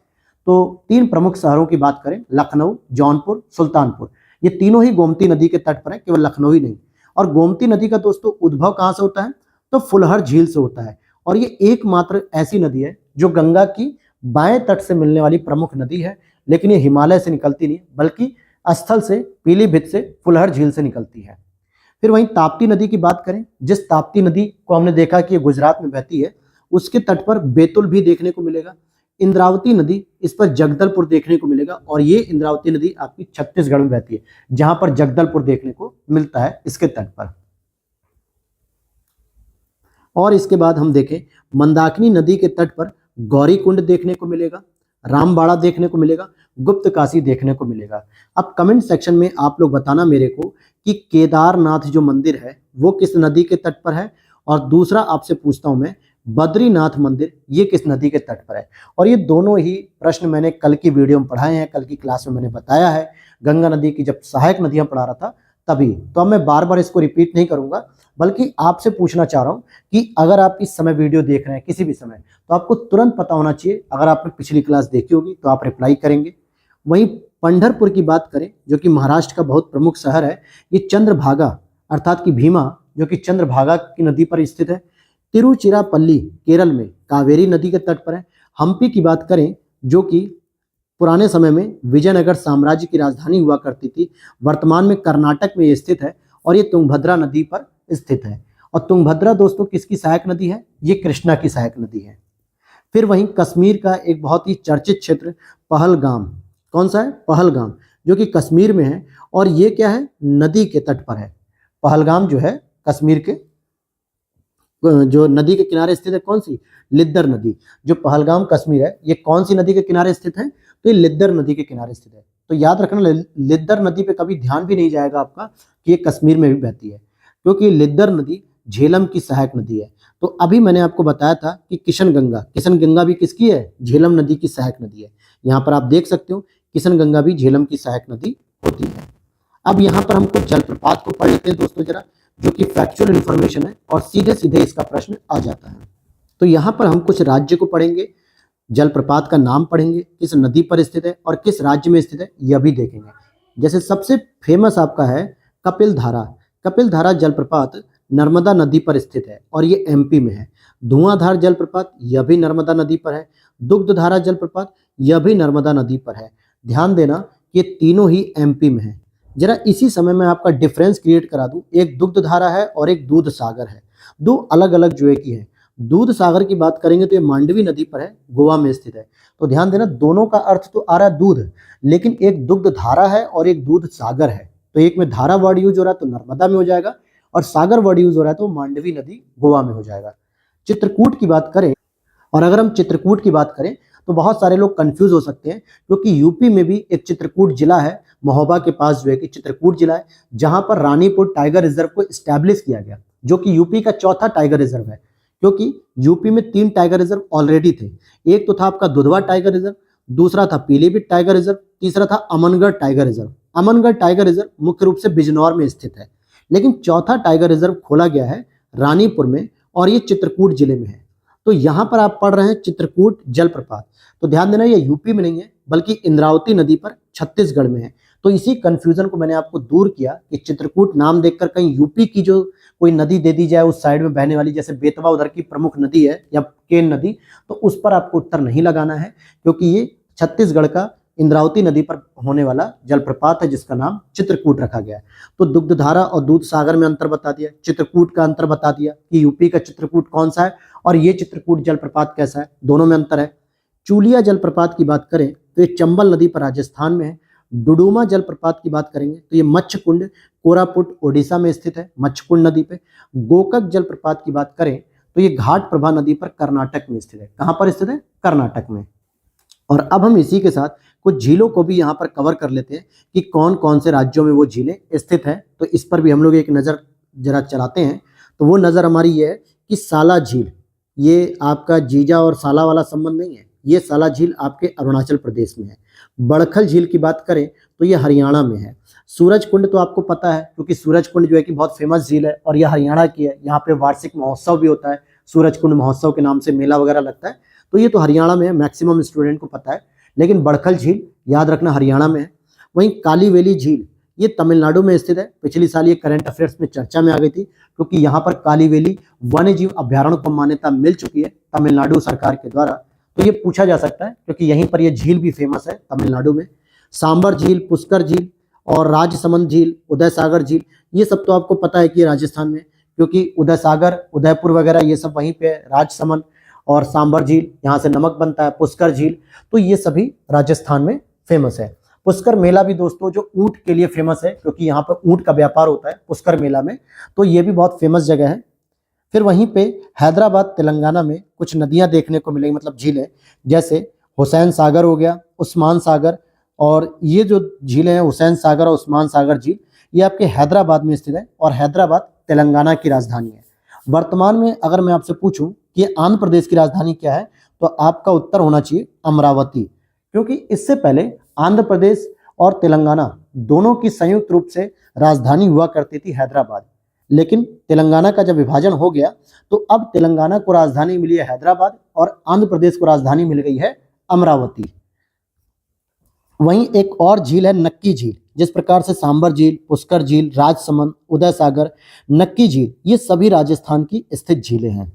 तो 3 प्रमुख शहरों की बात करें, लखनऊ, जौनपुर, सुल्तानपुर, ये तीनों ही गोमती नदी के तट पर है, केवल लखनऊ ही नहीं। और गोमती नदी का दोस्तों उद्भव कहाँ से होता है? तो फुलहर झील से होता है। और ये एकमात्र ऐसी नदी है जो गंगा की बाएं तट से मिलने वाली प्रमुख नदी है। लेकिन ये हिमालय से निकलती नहीं, बल्कि स्थल से, पीलीभीत से, फुलहर झील से निकलती है। फिर वहीं ताप्ती नदी की बात करें, जिस ताप्ती नदी को हमने देखा कि ये गुजरात में बहती है, उसके तट पर बैतुल भी देखने को मिलेगा। इंद्रावती नदी, इस पर जगदलपुर देखने को मिलेगा। और ये इंद्रावती नदी आपकी छत्तीसगढ़ में बहती है, जहां पर जगदलपुर देखने को मिलता है इसके तट पर। और इसके बाद हम देखें, मंदाकिनी नदी के तट पर गौरी कुंड देखने को मिलेगा, रामबाड़ा देखने को मिलेगा, गुप्त काशी देखने को मिलेगा। अब कमेंट सेक्शन में आप लोग बताना मेरे को कि केदारनाथ जो मंदिर है वो किस नदी के तट पर है। और दूसरा आपसे पूछता हूं मैं, बद्रीनाथ मंदिर ये किस नदी के तट पर है। और ये दोनों ही प्रश्न मैंने कल की वीडियो में पढ़ाए हैं, कल की क्लास में मैंने बताया है, गंगा नदी की जब सहायक नदियां पढ़ा रहा था तभी। तो अब मैं बार बार इसको रिपीट नहीं करूंगा, बल्कि आपसे पूछना चाह रहा हूं कि अगर आप इस समय वीडियो देख रहे हैं किसी भी समय, तो आपको तुरंत पता होना चाहिए। अगर आपने पिछली क्लास देखी होगी तो आप रिप्लाई करेंगे। वहीं पंढरपुर की बात करें, जो कि महाराष्ट्र का बहुत प्रमुख शहर है, ये चंद्रभागा अर्थात कि भीमा जो कि चंद्रभागा की नदी पर स्थित है। तिरुचिरापल्ली केरल में कावेरी नदी के तट पर है। हम्पी की बात करें जो कि पुराने समय में विजयनगर साम्राज्य की राजधानी हुआ करती थी, वर्तमान में कर्नाटक में ये स्थित है और ये तुंगभद्रा नदी पर स्थित है। और तुंगभद्रा दोस्तों किसकी सहायक नदी है? ये कृष्णा की सहायक नदी है। फिर वहीं कश्मीर का एक बहुत ही चर्चित क्षेत्र पहलगाम, कौन सा है? पहलगाम, जो कि कश्मीर में है और ये क्या है? नदी के तट पर है। पहलगाम जो है कश्मीर के जो नदी के किनारे स्थित है, कौन सी? लिद्दर नदी। जो पहलगाम कश्मीर है ये कौन सी नदी के किनारे स्थित है? तो ये लिद्दर नदी के किनारे स्थित है। तो याद रखना लिद्दर नदी पे कभी ध्यान भी नहीं जाएगा आपका कि ये कश्मीर में भी बहती है, क्योंकि लिद्दर नदी झेलम की सहायक नदी है। तो अभी मैंने आपको बताया था कि किशन गंगा भी किसकी है? झेलम नदी की सहायक नदी है। यहाँ पर आप देख सकते हो किशन गंगा भी झेलम की सहायक नदी होती है। अब यहाँ पर हमको जलप्रपात को पढ़ लेते हैं दोस्तों जरा, जो कि फैक्चुअल इंफॉर्मेशन है और सीधे सीधे इसका प्रश्न आ जाता है। तो यहाँ पर हम कुछ राज्य को पढ़ेंगे, जलप्रपात का नाम पढ़ेंगे, किस नदी पर स्थित है और किस राज्य में स्थित है यह भी देखेंगे। जैसे सबसे फेमस आपका है कपिल धारा जलप्रपात नर्मदा नदी पर स्थित है और ये एमपी में है। धुआंधार जलप्रपात यह भी नर्मदा नदी पर है। दुग्धधारा जलप्रपात यह भी नर्मदा नदी पर है। ध्यान देना ये तीनों ही एमपी में है। जरा इसी समय में आपका डिफरेंस क्रिएट करा दूं, एक दुग्धधारा है और एक दूध सागर है, दो अलग अलग जो है की है। दूध सागर की बात करेंगे तो ये मांडवी नदी पर है, गोवा में स्थित है। तो ध्यान देना दोनों का अर्थ तो आ रहा है दूध, लेकिन एक दुग्ध धारा है और एक दूध सागर है। तो एक में धारा वर्ड यूज हो रहा है तो नर्मदा में हो जाएगा, और सागर वर्ड यूज हो रहा है तो मांडवी नदी गोवा में हो जाएगा। चित्रकूट की बात करें, और अगर हम चित्रकूट की बात करें तो बहुत सारे लोग कंफ्यूज हो सकते हैं, क्योंकि यूपी में भी एक चित्रकूट जिला है, महोबा के पास जो है कि चित्रकूट जिला है, जहां पर रानीपुर टाइगर रिजर्व को स्टैब्लिश किया गया, जो कि यूपी का चौथा टाइगर रिजर्व है। क्योंकि यूपी में 3 टाइगर रिजर्व ऑलरेडी थे। एक तो था आपका दुधवा टाइगर रिजर्व, दूसरा था पीलीभीत टाइगर रिजर्व, तीसरा था Amangarh tiger reserve. Amangarh tiger reserve मुख्य रूप से बिजनौर में स्थित है, लेकिन चौथा टाइगर रिजर्व खोला गया है रानीपुर में और ये चित्रकूट जिले में है। तो यहाँ पर आप पढ़ रहे हैं चित्रकूट जलप्रपात, तो ध्यान देना ये यूपी में नहीं है बल्कि इंद्रावती नदी पर छत्तीसगढ़ में है। तो इसी कंफ्यूजन को मैंने आपको दूर किया कि चित्रकूट नाम देखकर कहीं यूपी की जो कोई नदी दे दी जाए उस साइड में बहने वाली, जैसे बेतवा उधर की प्रमुख नदी है या केन नदी, तो उस पर आपको उत्तर नहीं लगाना है, क्योंकि ये छत्तीसगढ़ का इंद्रावती नदी पर होने वाला जलप्रपात है जिसका नाम चित्रकूट रखा गया है। तो दुग्धधारा और दूध सागर में अंतर बता दिया, चित्रकूट का अंतर बता दिया कि यूपी का चित्रकूट कौन सा है और ये चित्रकूट जलप्रपात कैसा है, दोनों में अंतर है। चूलिया जलप्रपात की बात करें तो ये चंबल नदी पर राजस्थान में है। डुडुमा जलप्रपात की बात करेंगे तो ये मच्छकुंड कोरापुट ओडिशा में स्थित है, मच्छकुंड नदी पे। गोकक जलप्रपात की बात करें तो ये घाट प्रभा नदी पर कर्नाटक में स्थित है। कहाँ पर स्थित है? कर्नाटक में। और अब हम इसी के साथ कुछ झीलों को भी यहाँ पर कवर कर लेते हैं कि कौन कौन से राज्यों में वो झीलें स्थित हैं। तो इस पर भी हम लोग एक नज़र जरा चलाते हैं। तो वो नज़र हमारी ये है कि साला झील, ये आपका जीजा और साला वाला संबंध नहीं है, ये साला झील आपके अरुणाचल प्रदेश में है। बड़खल झील की बात करें तो ये हरियाणा में है। सूरज कुंड तो आपको पता है, क्योंकि सूरज कुंड जो है कि बहुत फेमस झील है और यह हरियाणा की है। यहाँ पे वार्षिक महोत्सव भी होता है, सूरज कुंड महोत्सव के नाम से मेला वगैरह लगता है। तो ये तो हरियाणा में है, मैक्सिमम स्टूडेंट को पता है। लेकिन बड़खल झील याद रखना हरियाणा में है। वहीं कालीवेली झील ये तमिलनाडु में स्थित है। पिछली साल ये करंट अफेयर्स में चर्चा में आ गई थी, क्योंकि यहाँ पर कालीवेली वन्य जीव अभ्यारण्य को मान्यता मिल चुकी है तमिलनाडु सरकार के द्वारा। तो ये पूछा जा सकता है, क्योंकि यहीं पर ये झील भी फेमस है तमिलनाडु में। सांबर झील, पुष्कर झील और राजसमंद झील, उदय सागर झील, ये सब तो आपको पता है कि ये राजस्थान में, क्योंकि उदय सागर, उदयपुर वगैरह ये सब वहीं पे है। राजसमंद और सांबर झील, यहाँ से नमक बनता है। पुष्कर झील, तो ये सभी राजस्थान में फेमस है। पुष्कर मेला भी दोस्तों जो ऊंट के लिए फेमस है, क्योंकि यहाँ पर ऊंट का व्यापार होता है पुष्कर मेला में, तो ये भी बहुत फेमस जगह है। फिर वहीं पे हैदराबाद तेलंगाना में कुछ नदियां देखने को मिलेंगी, मतलब झीलें, जैसे हुसैन सागर हो गया, उस्मान सागर, और ये जो झीलें हैं हुसैन सागर और उस्मान सागर झील, ये आपके हैदराबाद में स्थित है और हैदराबाद तेलंगाना की राजधानी है। वर्तमान में अगर मैं आपसे पूछूं कि आंध्र प्रदेश की राजधानी क्या है, तो आपका उत्तर होना चाहिए अमरावती, क्योंकि इससे पहले आंध्र प्रदेश और तेलंगाना दोनों की संयुक्त रूप से राजधानी हुआ करती थी हैदराबाद। लेकिन तेलंगाना का जब विभाजन हो गया तो अब तेलंगाना को राजधानी मिली है हैदराबाद और आंध्र प्रदेश को राजधानी मिल गई है अमरावती। वहीं एक और झील है नक्की झील, जिस प्रकार से सांबर झील, पुष्कर झील, राजसमंद, उदय सागर, नक्की झील, ये सभी राजस्थान की स्थित झीलें हैं।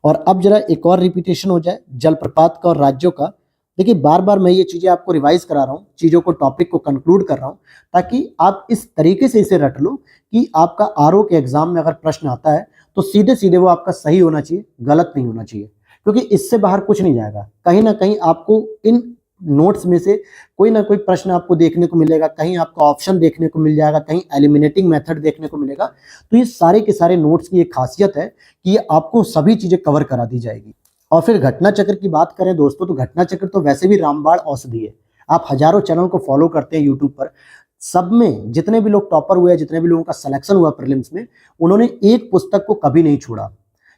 और अब जरा एक और रिपीटेशन हो जाए जलप्रपात का और राज्यों का। देखिए बार बार मैं ये चीजें आपको रिवाइज करा रहा हूँ, चीजों को, टॉपिक को कंक्लूड कर रहा हूँ, ताकि आप इस तरीके से इसे रट लो कि आपका आरओ के एग्जाम में अगर प्रश्न आता है तो सीधे सीधे वो आपका सही होना चाहिए, गलत नहीं होना चाहिए, क्योंकि इससे बाहर कुछ नहीं जाएगा। कहीं ना कहीं आपको इन नोट्स में से कोई ना कोई प्रश्न आपको देखने को मिलेगा, कहीं आपको ऑप्शन देखने को मिल जाएगा, कहीं एलिमिनेटिंग मेथड देखने को मिलेगा। तो ये सारे के सारे नोट्स की एक खासियत है कि ये आपको सभी चीजें कवर करा दी जाएगी। और फिर घटना चक्र की बात करें दोस्तों, तो घटना चक्र तो वैसे भी रामबाण औषधि है। आप हजारों चैनल को फॉलो करते हैं यूट्यूब पर, सब में जितने भी लोग टॉपर हुए, जितने भी लोगों का सिलेक्शन हुआ प्रीलिम्स में, उन्होंने एक पुस्तक को कभी नहीं छोड़ा।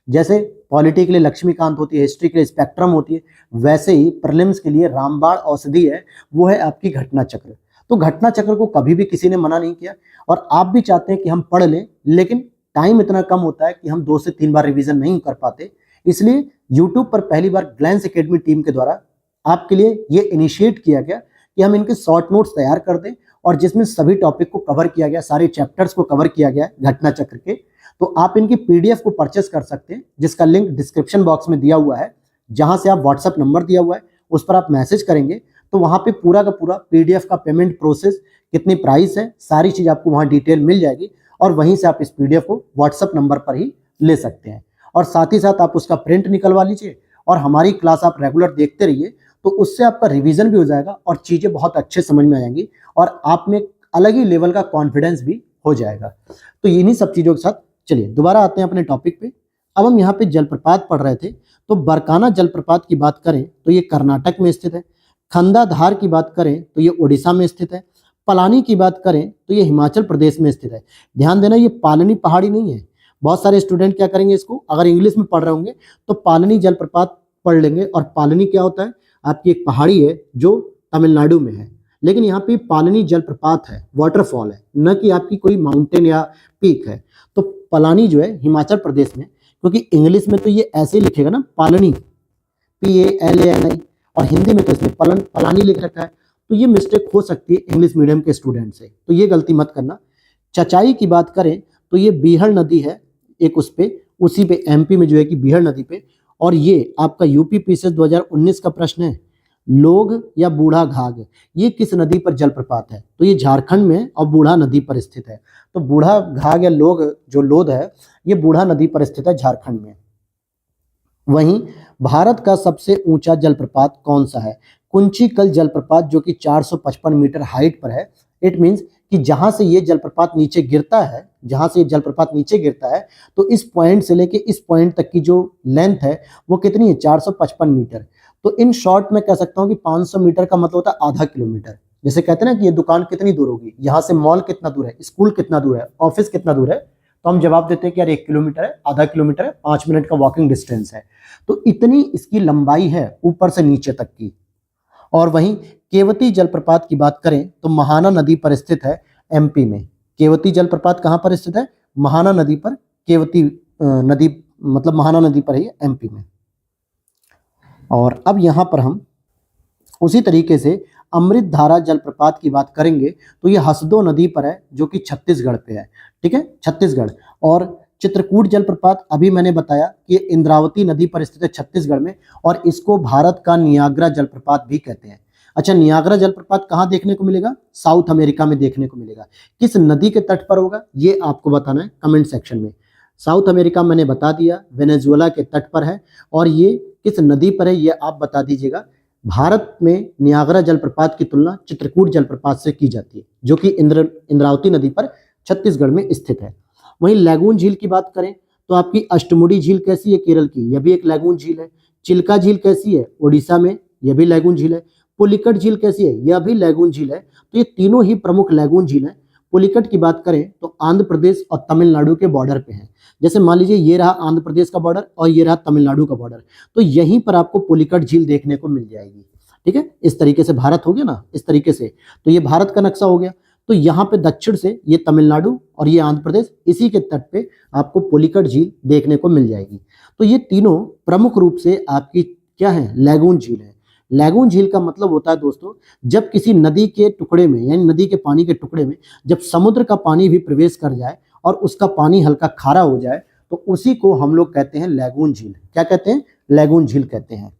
जैसे पॉलिटी के लिए लक्ष्मीकांत होती है, हिस्ट्री के लिए स्पेक्ट्रम होती है, वैसे ही प्रीलिम्स के लिए रामबाण औषधि है, वो है आपकी घटना चक्र। तो घटना चक्र को कभी भी किसी ने मना नहीं किया, और आप भी चाहते हैं कि हम पढ़ लें, लेकिन टाइम इतना कम होता है कि हम 2 से 3 बार रिवीजन नहीं कर पाते। इसलिए यूट्यूब पर पहली बार ग्लैंस एकेडमी टीम के द्वारा आपके लिए ये इनिशिएट किया गया कि हम इनके शॉर्ट नोट्स तैयार कर दें, और जिसमें सभी टॉपिक को कवर किया गया, सारे चैप्टर्स को कवर किया गया घटना चक्र के। तो आप इनकी पीडीएफ को परचेस कर सकते हैं, जिसका लिंक डिस्क्रिप्शन बॉक्स में दिया हुआ है, जहां से आप व्हाट्सएप नंबर दिया हुआ है उस पर आप मैसेज करेंगे तो वहां पे पूरा का पूरा पीडीएफ का पेमेंट प्रोसेस, कितनी प्राइस है, सारी चीज आपको वहां डिटेल मिल जाएगी, और वहीं से आप इस पीडीएफ को व्हाट्सएप नंबर पर ही ले सकते हैं। और साथ ही साथ आप उसका प्रिंट निकलवा लीजिए, और हमारी क्लास आप रेगुलर देखते रहिए, तो उससे आपका रिवीजन भी हो जाएगा और चीजें बहुत अच्छे समझ में आ जाएंगी, और आप में अलग ही लेवल का कॉन्फिडेंस भी हो जाएगा। तो इन्हीं सब चीजों के साथ चलिए दोबारा आते हैं अपने टॉपिक पे। अब हम यहाँ पे जलप्रपात पढ़ रहे थे, तो बरकाना जलप्रपात की बात करें तो ये कर्नाटक में स्थित है। खंडाधार की बात करें तो ये उड़ीसा में स्थित है। पलानी की बात करें तो ये हिमाचल प्रदेश में स्थित है। ध्यान देना, ये पालनी पहाड़ी नहीं है। बहुत सारे स्टूडेंट क्या करेंगे, इसको अगर इंग्लिश में पढ़ रहे होंगे तो पालनी जलप्रपात पढ़ लेंगे, और पालनी क्या होता है, आपकी एक पहाड़ी है जो तमिलनाडु में है, लेकिन यहाँ पे पालनी जलप्रपात है, वाटरफॉल है, न कि आपकी कोई माउंटेन या पीक है। तो पलानी जो है हिमाचल प्रदेश में, क्योंकि इंग्लिश में तो ये ऐसे लिखेगा ना, पालनी, PALANI, और हिंदी में तो इसमें पलानी लिख रखा है, तो ये मिस्टेक हो सकती है इंग्लिश मीडियम के स्टूडेंट से, तो ये गलती मत करना। चचाई की बात करें तो ये बीहड़ नदी है एक, उसी पे MP में जो है कि बीहड़ नदी पे, और ये आपका यूपी पीसीएस 2019 का प्रश्न है, लोग या बूढ़ा घाघ, ये किस नदी पर जलप्रपात है, तो ये झारखंड में और बूढ़ा नदी पर स्थित है। तो बूढ़ा घाघ या लोग, जो लोध है, ये बूढ़ा नदी पर स्थित है झारखंड में। वहीं भारत का सबसे ऊंचा जलप्रपात कौन सा है, कुंचिकल जलप्रपात, जो कि 455 मीटर हाइट पर है। इट मीन्स कि जहां से ये जलप्रपात नीचे गिरता है, तो इस पॉइंट से लेके इस पॉइंट तक की जो लेंथ है वो कितनी है, 455 मीटर। तो इन शॉर्ट में कह सकता हूँ कि 500 मीटर का मतलब होता है आधा किलोमीटर। जैसे कहते हैं ना कि ये दुकान कितनी दूर होगी, यहाँ से मॉल कितना दूर है, स्कूल कितना दूर है, ऑफिस कितना दूर है, तो हम जवाब देते हैं कि यार 1 किलोमीटर है, आधा किलोमीटर है, 5 मिनट का वॉकिंग डिस्टेंस है। तो इतनी इसकी लंबाई है ऊपर से नीचे तक की। और वहीं केवती जलप्रपात की बात करें तो महाना नदी पर स्थित है MP में। केवती जलप्रपात कहाँ पर स्थित है, महाना नदी पर। केवती नदी मतलब महाना नदी पर है MP में। और अब यहाँ पर हम उसी तरीके से अमृत धारा जलप्रपात की बात करेंगे तो ये हसदो नदी पर है, जो कि छत्तीसगढ़ पे है। ठीक है, छत्तीसगढ़। और चित्रकूट जलप्रपात अभी मैंने बताया कि इंद्रावती नदी पर स्थित है छत्तीसगढ़ में, और इसको भारत का नियाग्रा जलप्रपात भी कहते हैं। अच्छा, नियाग्रा जलप्रपात कहाँ देखने को मिलेगा, साउथ अमेरिका में देखने को मिलेगा। किस नदी के तट पर होगा ये आपको बताना है कमेंट सेक्शन में। साउथ अमेरिका मैंने बता दिया, वेनेजुएला के तट पर है, और ये किस नदी पर है ये आप बता दीजिएगा। भारत में नियाग्रा जलप्रपात की तुलना चित्रकूट जलप्रपात से की जाती है, जो कि इंद्रावती नदी पर छत्तीसगढ़ में स्थित है। वहीं लैगून झील की बात करें तो आपकी अष्टमुडी झील कैसी है, केरल की, यह भी एक लैगून झील है। चिल्का झील कैसी है, उड़ीसा में, यह भी लैगून झील है। पुलिकट झील कैसी है, यह भी लैगून झील है। तो ये तीनों ही प्रमुख लैगून झील है। पुलिकट की बात करें तो आंध्र प्रदेश और तमिलनाडु के बॉर्डर पे है। जैसे मान लीजिए ये रहा आंध्र प्रदेश का बॉर्डर और ये रहा तमिलनाडु का बॉर्डर, तो यहीं पर आपको पुलिकट झील देखने को मिल जाएगी। ठीक है, इस तरीके से भारत हो गया ना, इस तरीके से, तो ये भारत का नक्शा हो गया। तो यहाँ पे दक्षिण से ये तमिलनाडु और ये आंध्र प्रदेश, इसी के तट पे आपको पुलिकट झील देखने को मिल जाएगी। तो ये तीनों प्रमुख रूप से आपकी क्या है, लैगून झील है। लैगून झील का मतलब होता है दोस्तों, जब किसी नदी के टुकड़े में यानी नदी के पानी के टुकड़े में जब समुद्र का पानी भी प्रवेश कर जाए और उसका पानी हल्का खारा हो जाए तो उसी को हम लोग कहते हैं लैगून झील। क्या कहते हैं? लैगून झील कहते हैं।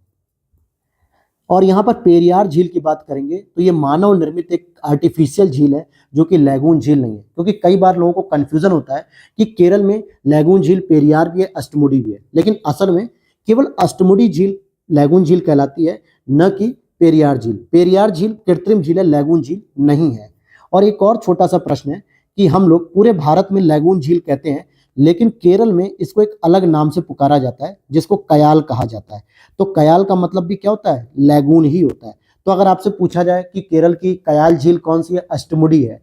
और यहाँ पर पेरियार झील की बात करेंगे तो ये मानव निर्मित एक आर्टिफिशियल झील है जो कि लैगून झील नहीं है, क्योंकि कई बार लोगों को कंफ्यूजन होता है कि केरल में लैगून झील पेरियार भी है, अष्टमुडी भी है, लेकिन असल में केवल अष्टमुडी झील लैगून झील कहलाती है, न कि पेरियार झील। पेरियार झील कृत्रिम झील है, लैगून झील नहीं है। और एक और छोटा सा प्रश्न है कि हम लोग पूरे भारत में लैगून झील कहते हैं, लेकिन केरल में इसको एक अलग नाम से पुकारा जाता है जिसको कयाल कहा जाता है। तो कयाल का मतलब भी क्या होता है? लैगून ही होता है। तो अगर आपसे पूछा जाए कि केरल की कयाल झील कौन सी है, अष्टमुडी है,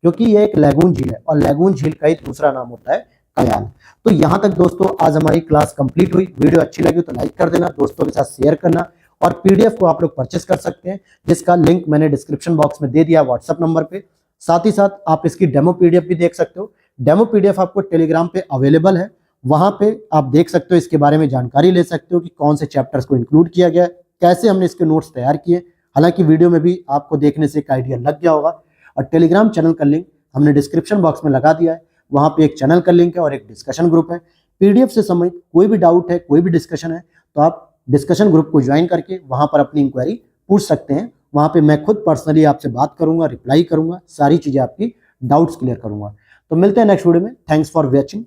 क्योंकि ये एक लैगून झील है और लैगून झील का ही दूसरा नाम होता है कयाल। तो यहाँ तक दोस्तों आज हमारी क्लास कंप्लीट हुई। वीडियो अच्छी लगी तो लाइक कर देना, दोस्तों के साथ शेयर करना, और पीडीएफ को आप लोग परचेस कर सकते हैं जिसका लिंक मैंने डिस्क्रिप्शन बॉक्स में दे दिया व्हाट्सएप नंबर पे। साथ ही साथ आप इसकी डेमो पीडीएफ भी देख सकते हो। डेमो पीडीएफ आपको टेलीग्राम पे अवेलेबल है, वहां पे आप देख सकते हो, इसके बारे में जानकारी ले सकते हो कि कौन से चैप्टर्स को इंक्लूड किया गया है, कैसे हमने इसके नोट्स तैयार किए। हालांकि वीडियो में भी आपको देखने से एक आइडिया लग गया होगा। और टेलीग्राम चैनल का लिंक हमने डिस्क्रिप्शन बॉक्स में लगा दिया है, वहां पे एक चैनल का लिंक है और एक डिस्कशन ग्रुप है। पीडीएफ से संबंधित कोई भी डाउट है, कोई भी डिस्कशन है, तो आप डिस्कशन ग्रुप को ज्वाइन करके वहां पर अपनी इंक्वायरी पूछ सकते हैं। वहां पे मैं खुद पर्सनली आपसे बात करूंगा, रिप्लाई करूंगा, सारी चीजें आपकी डाउट्स क्लियर करूंगा। तो मिलते हैं नेक्स्ट वीडियो में। Thanks for watching.